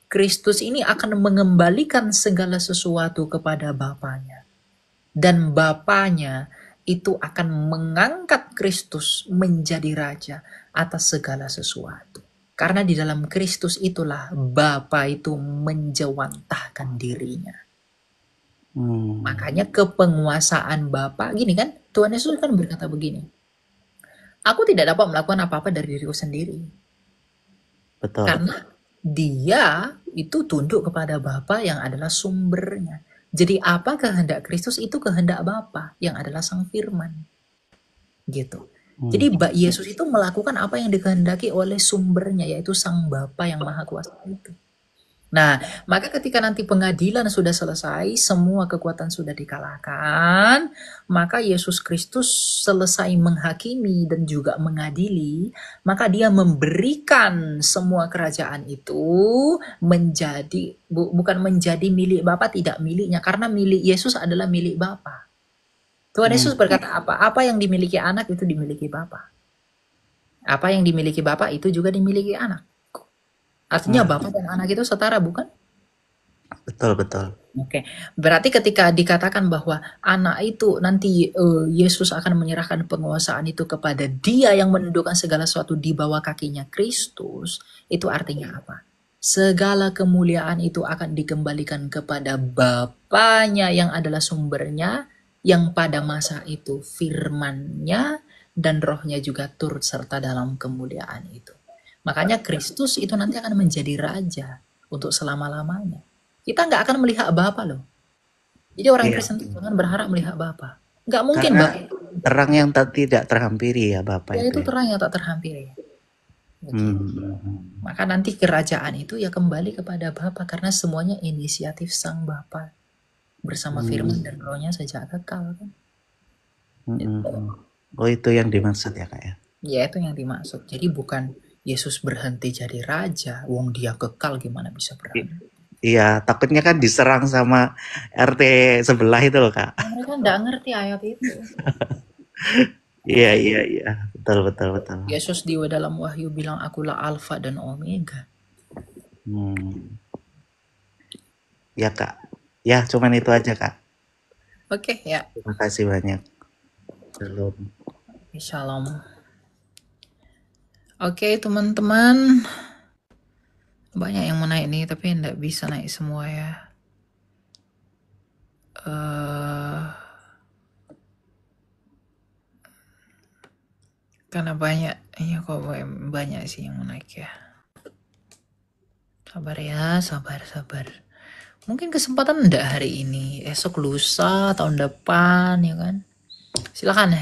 Kristus ini akan mengembalikan segala sesuatu kepada Bapanya. Dan Bapanya itu akan mengangkat Kristus menjadi raja atas segala sesuatu. Karena di dalam Kristus itulah Bapa itu menjawantahkan dirinya. Makanya kepenguasaan Bapa, gini kan, Tuhan Yesus kan berkata begini, aku tidak dapat melakukan apa-apa dari diriku sendiri. Betul. Karena dia itu tunduk kepada Bapa yang adalah sumbernya. Jadi apa kehendak Kristus itu kehendak Bapa yang adalah Sang Firman. Gitu. Jadi Yesus itu melakukan apa yang dikehendaki oleh sumbernya, yaitu Sang Bapa yang Maha Kuasa itu. Nah, maka ketika nanti pengadilan sudah selesai, semua kekuatan sudah dikalahkan, maka Yesus Kristus selesai menghakimi dan juga mengadili, maka dia memberikan semua kerajaan itu menjadi, bukan menjadi milik Bapa, tidak miliknya, karena milik Yesus adalah milik Bapa. Tuhan Yesus berkata apa? Apa yang dimiliki anak itu dimiliki Bapa. Apa yang dimiliki Bapa itu juga dimiliki anak. Artinya Bapa dan anak itu setara, bukan? Betul, betul. Oke, berarti ketika dikatakan bahwa anak itu nanti Yesus akan menyerahkan penguasaan itu kepada dia yang menundukkan segala sesuatu di bawah kakinya Kristus, itu artinya apa? Segala kemuliaan itu akan dikembalikan kepada Bapanya yang adalah sumbernya, yang pada masa itu firman-Nya dan Roh-Nya juga turut serta dalam kemuliaan itu. Makanya Kristus itu nanti akan menjadi raja untuk selama-lamanya. Kita nggak akan melihat Bapa loh. Jadi orang Kristen itu jangan berharap melihat Bapa. Nggak mungkin Karena Bapa. terang yang tidak terhampiri ya Bapa Ya, itu terang yang tak terhampiri. Maka nanti kerajaan itu ya kembali kepada Bapa karena semuanya inisiatif Sang Bapa bersama Firman dan Roh-Nya sejak kekal kan. Oh, itu yang dimaksud ya Kak ya? Ya, itu yang dimaksud. Jadi bukan Yesus berhenti jadi raja, wong dia kekal gimana bisa berhenti? Iya, takutnya kan diserang sama RT sebelah itu loh Kak. Mereka nggak ngerti ayat itu. Iya, betul. Yesus di dalam Wahyu bilang akulah Alfa dan Omega. Ya Kak, ya cuman itu aja Kak. Oke, ya. Terima kasih banyak. Shalom. Shalom. Oke, teman-teman. Banyak yang mau naik nih, tapi enggak bisa naik semua ya. eh karena banyak, iya kok banyak sih yang menaik ya. Sabar ya, sabar. Mungkin kesempatan enggak hari ini, esok, lusa, tahun depan ya kan. Silakan,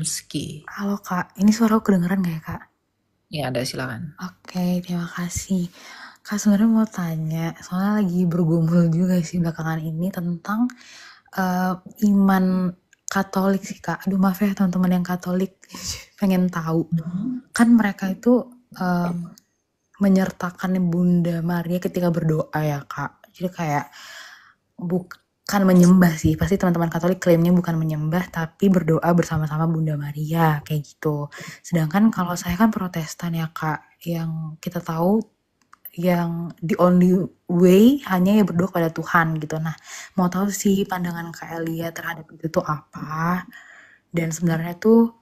Meski. Halo Kak, ini suara aku kedengeran gak ya Kak? Ya ada, silakan. Oke, terima kasih. Kak sebenarnya mau tanya, soalnya lagi bergumul juga sih belakangan ini tentang iman Katolik sih Kak. Aduh maaf ya teman-teman yang Katolik, pengen tahu. Kan mereka itu menyertakan Bunda Maria ketika berdoa ya Kak. Jadi kayak bukan menyembah sih, pasti teman-teman Katolik klaimnya bukan menyembah tapi berdoa bersama-sama Bunda Maria kayak gitu. Sedangkan kalau saya kan Protestan ya Kak, yang kita tahu yang the only way hanya ya berdoa pada Tuhan gitu. Nah, mau tahu sih pandangan Kak Elia terhadap itu tuh apa? Dan sebenarnya tuh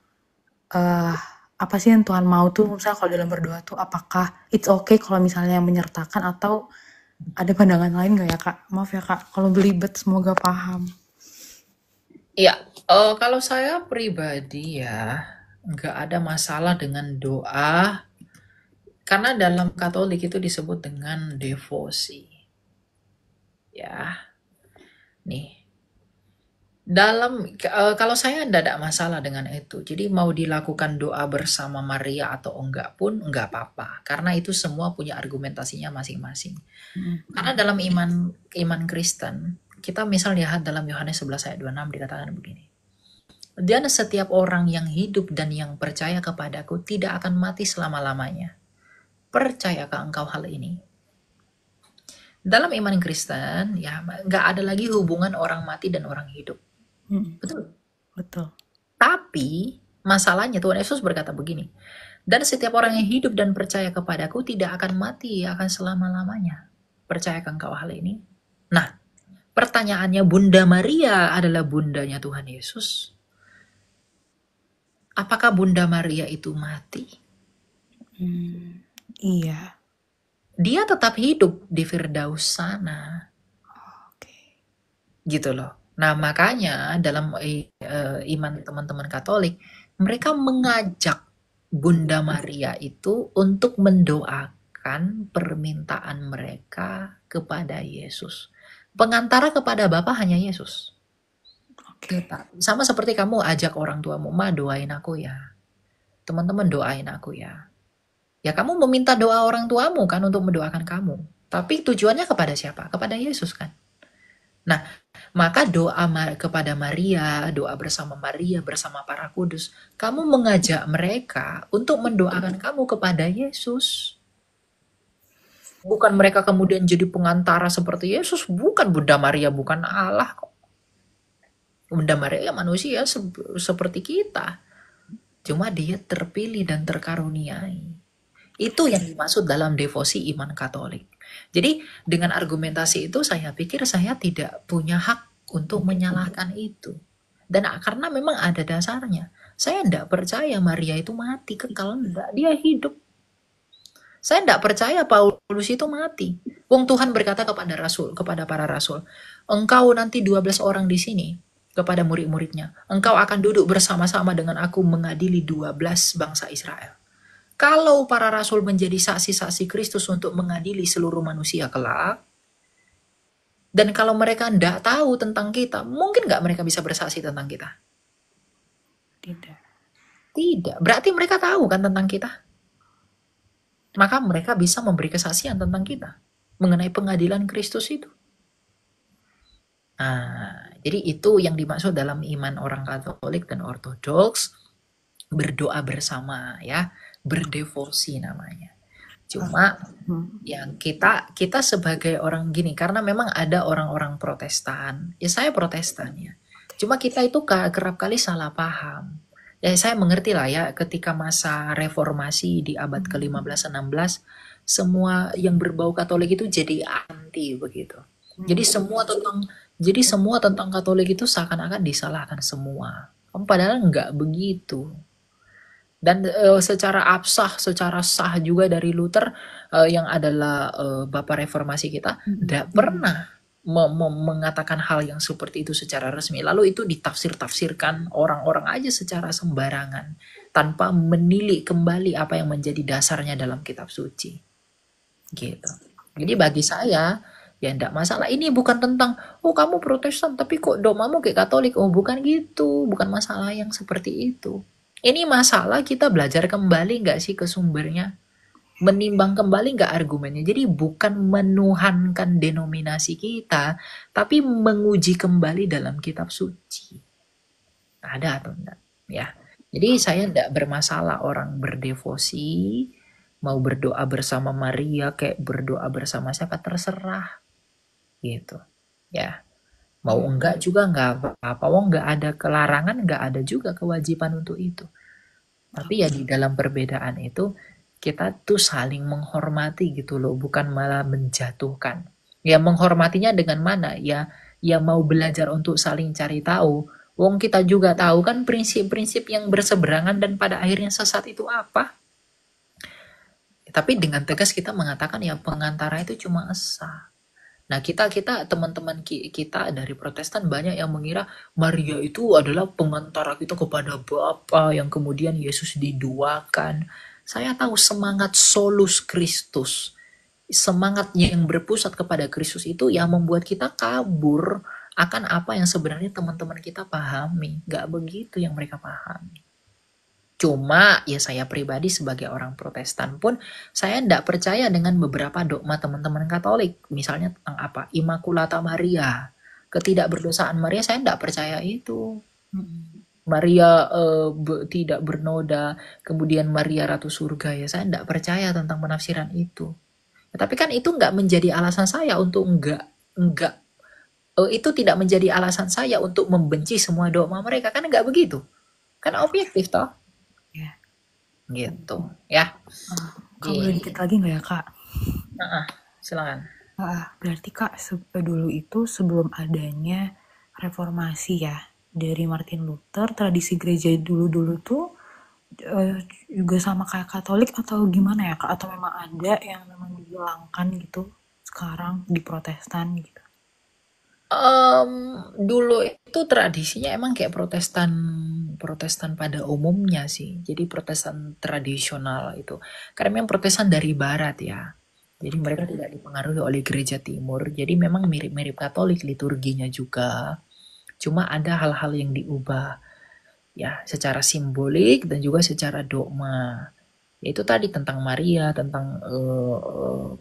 apa sih yang Tuhan mau tuh misalnya kalau dalam berdoa tuh, apakah it's okay kalau misalnya menyertakan atau ada pandangan lain gak ya Kak? Maaf ya Kak, kalau belibet semoga paham. Iya, kalau saya pribadi ya nggak ada masalah dengan doa, karena dalam Katolik itu disebut dengan devosi. Ya, nih. Kalau saya tidak ada masalah dengan itu. Jadi mau dilakukan doa bersama Maria atau enggak pun enggak apa-apa. Karena itu semua punya argumentasinya masing-masing. Karena dalam iman Kristen, kita misal lihat dalam Yohanes 11 ayat 26 dikatakan begini. Dan setiap orang yang hidup dan yang percaya kepadaku tidak akan mati selama-lamanya. Percayakah engkau hal ini? Dalam iman Kristen, ya nggak ada lagi hubungan orang mati dan orang hidup. Betul. Tapi masalahnya Tuhan Yesus berkata begini. Dan setiap orang yang hidup dan percaya kepadaku tidak akan mati, akan selama-lamanya. Percayakah engkau hal ini? Nah, pertanyaannya, Bunda Maria adalah bundanya Tuhan Yesus. Apakah Bunda Maria itu mati? Iya. Dia tetap hidup di Firdaus sana. Gitu loh. Nah, makanya dalam iman teman-teman Katolik, mereka mengajak Bunda Maria itu untuk mendoakan permintaan mereka kepada Yesus. Pengantara kepada Bapa hanya Yesus. Sama seperti kamu ajak orang tuamu, "Ma, doain aku ya. Teman-teman doain aku ya." Ya kamu meminta doa orang tuamu kan untuk mendoakan kamu. Tapi tujuannya kepada siapa? Kepada Yesus kan. Nah, maka doa kepada Maria, doa bersama Maria, bersama para kudus, kamu mengajak mereka untuk mendoakan kamu kepada Yesus. Bukan mereka kemudian jadi pengantara seperti Yesus. Bukan, Bunda Maria bukan Allah kok. Bunda Maria manusia seperti kita. Cuma dia terpilih dan terkaruniai. Itu yang dimaksud dalam devosi iman Katolik. Jadi dengan argumentasi itu saya pikir saya tidak punya hak untuk menyalahkan itu. Dan karena memang ada dasarnya. Saya tidak percaya Maria itu mati. Kalau tidak, dia hidup. Saya tidak percaya Paulus itu mati. Wong Tuhan berkata kepada para rasul, engkau nanti 12 orang di sini, kepada murid-muridnya, engkau akan duduk bersama-sama dengan aku mengadili 12 bangsa Israel. Kalau para rasul menjadi saksi-saksi Kristus untuk mengadili seluruh manusia kelak, dan kalau mereka tidak tahu tentang kita, mungkin nggak mereka bisa bersaksi tentang kita? Tidak. Berarti mereka tahu kan tentang kita. Maka mereka bisa memberi kesaksian tentang kita mengenai pengadilan Kristus itu. Nah, jadi itu yang dimaksud dalam iman orang Katolik dan Ortodoks, berdoa bersama ya. Berdevosi namanya. Cuma yang kita sebagai orang gini, karena memang ada orang-orang Protestan, ya saya Protestan ya. Cuma kita itu kerap kali salah paham. Ya saya mengerti lah ya, ketika masa reformasi di abad ke-15-16, semua yang berbau Katolik itu jadi anti begitu. Jadi semua tentang Katolik itu seakan-akan disalahkan semua. Padahal enggak begitu. Dan secara absah, secara sah juga dari Luther yang adalah bapak reformasi kita, tidak pernah mengatakan hal yang seperti itu secara resmi, lalu itu ditafsir-tafsirkan orang-orang aja secara sembarangan tanpa menilik kembali apa yang menjadi dasarnya dalam kitab suci, gitu. Jadi bagi saya ya enggak masalah. Ini bukan tentang oh kamu Protestan tapi kok dogmamu kayak Katolik. Oh bukan gitu, bukan masalah yang seperti itu. Ini masalah kita belajar kembali nggak sih ke sumbernya, menimbang kembali nggak argumennya. Jadi bukan menuhankan denominasi kita, tapi menguji kembali dalam kitab suci. Ada atau enggak? Ya. Jadi saya enggak bermasalah orang berdevosi, mau berdoa bersama Maria, kayak berdoa bersama siapa, terserah. Gitu. Ya. Mau enggak juga enggak apa-apa. Wong enggak ada kelarangan, enggak ada juga kewajiban untuk itu. Tapi ya di dalam perbedaan itu, kita tuh saling menghormati gitu loh, bukan malah menjatuhkan. Ya menghormatinya dengan mana? Ya mau belajar untuk saling cari tahu. Wong kita juga tahu kan prinsip-prinsip yang berseberangan dan pada akhirnya sesat itu apa. Tapi dengan tegas kita mengatakan ya pengantara itu cuma esa. Nah kita teman-teman kita dari Protestan banyak yang mengira Maria itu adalah pengantara kita kepada Bapa yang kemudian Yesus diduakan. Saya tahu semangat solus Kristus, semangatnya yang berpusat kepada Kristus itu yang membuat kita kabur akan apa yang sebenarnya teman-teman kita pahami. Gak begitu yang mereka pahami. Cuma ya saya pribadi sebagai orang Protestan pun saya tidak percaya dengan beberapa dogma teman-teman Katolik. Misalnya tentang apa? Immaculata Maria, ketidakberdosaan Maria, saya tidak percaya itu. Maria tidak bernoda, kemudian Maria Ratu Surga, ya saya tidak percaya tentang penafsiran itu. Ya, tapi kan itu nggak menjadi alasan saya untuk itu tidak menjadi alasan saya untuk membenci semua dogma mereka, kan nggak begitu, kan objektif toh. Ya. Gitu ya. Kak boleh dikit lagi nggak ya Kak? Silakan. Berarti Kak dulu itu sebelum adanya reformasi ya, dari Martin Luther, tradisi gereja dulu-dulu tuh juga sama kayak Katolik atau gimana ya Kak? Atau memang ada yang memang dihilangkan gitu sekarang di Protestan gitu? Dulu itu tradisinya emang kayak Protestan pada umumnya sih. Jadi Protestan tradisional itu. Karena memang Protestan dari barat ya. Jadi mereka tidak dipengaruhi oleh gereja timur. Jadi memang mirip-mirip Katolik liturginya juga. Cuma ada hal-hal yang diubah ya secara simbolik dan juga secara dogma. Yaitu tadi tentang Maria, tentang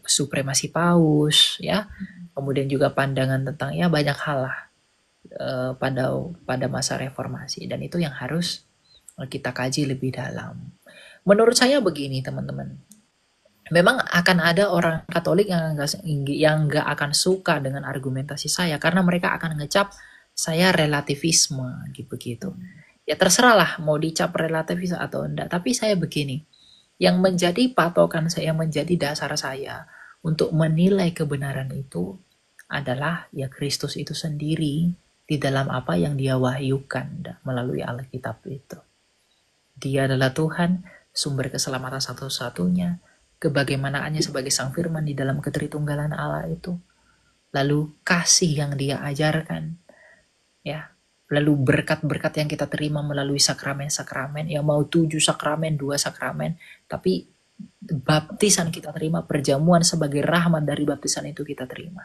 supremasi paus ya. Kemudian juga pandangan tentang ya banyak hal lah pada masa reformasi, dan itu yang harus kita kaji lebih dalam. Menurut saya begini teman-teman, memang akan ada orang Katolik yang nggak akan suka dengan argumentasi saya karena mereka akan ngecap saya relativisme gitu. Ya terserah lah mau dicap relativis atau enggak, tapi saya begini, yang menjadi patokan saya, menjadi dasar saya untuk menilai kebenaran itu adalah ya Kristus itu sendiri di dalam apa yang dia wahyukan melalui Alkitab itu. Dia adalah Tuhan, sumber keselamatan satu-satunya, kebagaimanaannya sebagai sang firman di dalam ketritunggalan Allah itu. Lalu kasih yang dia ajarkan, ya. Lalu berkat-berkat yang kita terima melalui sakramen-sakramen, yang mau 7 sakramen, 2 sakramen, tapi baptisan kita terima, perjamuan sebagai rahmat dari baptisan itu kita terima.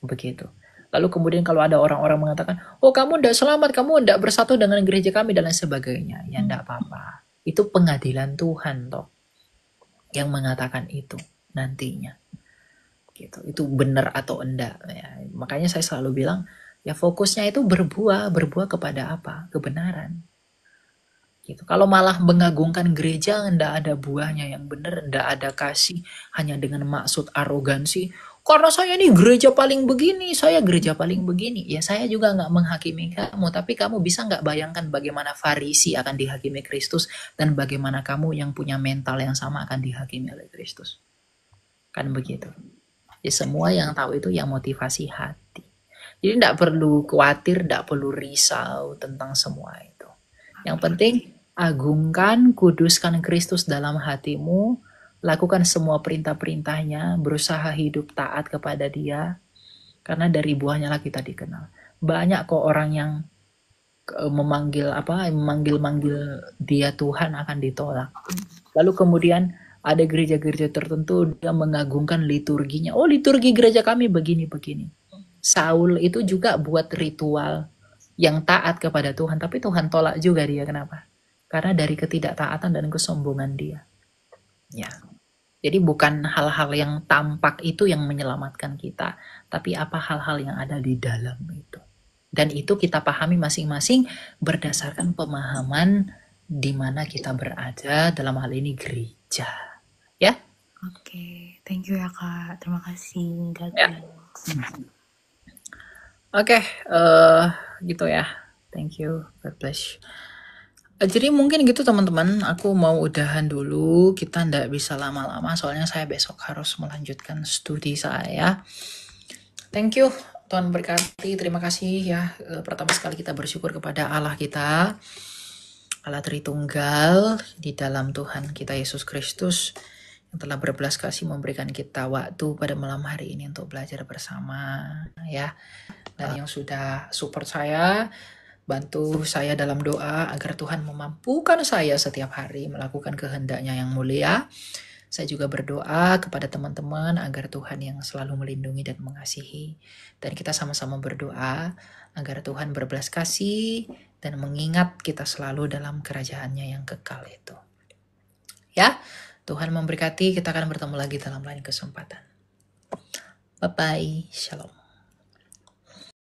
Begitu. Lalu kemudian kalau ada orang-orang mengatakan, oh kamu tidak selamat, kamu tidak bersatu dengan gereja kami dan lain sebagainya, ya tidak apa-apa. Itu pengadilan Tuhan toh yang mengatakan itu nantinya. Gitu. Itu benar atau enggak. Ya, makanya saya selalu bilang, ya fokusnya itu berbuah kepada apa? Kebenaran. Gitu. Kalau malah mengagungkan gereja, enggak ada buahnya yang benar, enggak ada kasih, hanya dengan maksud arogansi. Karena saya ini gereja paling begini, saya gereja paling begini. Ya saya juga nggak menghakimi kamu, tapi kamu bisa nggak bayangkan bagaimana Farisi akan dihakimi Kristus dan bagaimana kamu yang punya mental yang sama akan dihakimi oleh Kristus. Kan begitu. Ya semua yang tahu itu yang motivasi hati. Jadi tidak perlu khawatir, tidak perlu risau tentang semua itu. Yang penting agungkan, kuduskan Kristus dalam hatimu, lakukan semua perintah-perintahnya, berusaha hidup taat kepada Dia. Karena dari buahnya lah kita dikenal. Banyak kok orang yang memanggil dia Tuhan akan ditolak. Lalu kemudian ada gereja-gereja tertentu dia mengagungkan liturginya. Oh, liturgi gereja kami begini-begini. Saul itu juga buat ritual yang taat kepada Tuhan, tapi Tuhan tolak juga dia. Kenapa? Karena dari ketidaktaatan dan kesombongan dia. Ya. Jadi bukan hal-hal yang tampak itu yang menyelamatkan kita, tapi apa hal-hal yang ada di dalam itu. Dan itu kita pahami masing-masing berdasarkan pemahaman di mana kita berada, dalam hal ini gereja. Ya? Oke, thank you ya Kak. Terima kasih. God Ya. bless. Oke, gitu ya. Thank you. God bless. Jadi mungkin gitu teman-teman, aku mau udahan dulu. Kita ndak bisa lama-lama, soalnya saya besok harus melanjutkan studi saya. Thank you, Tuhan berkati. Terima kasih ya. Pertama sekali kita bersyukur kepada Allah kita, Allah Tritunggal, di dalam Tuhan kita Yesus Kristus, yang telah berbelas kasih memberikan kita waktu pada malam hari ini untuk belajar bersama, ya. Dan yang sudah support saya, bantu saya dalam doa agar Tuhan memampukan saya setiap hari melakukan kehendaknya yang mulia. Saya juga berdoa kepada teman-teman agar Tuhan yang selalu melindungi dan mengasihi. Dan kita sama-sama berdoa agar Tuhan berbelas kasih dan mengingat kita selalu dalam kerajaannya yang kekal itu. Ya, Tuhan memberkati. Kita akan bertemu lagi dalam lain kesempatan. Bye-bye. Shalom.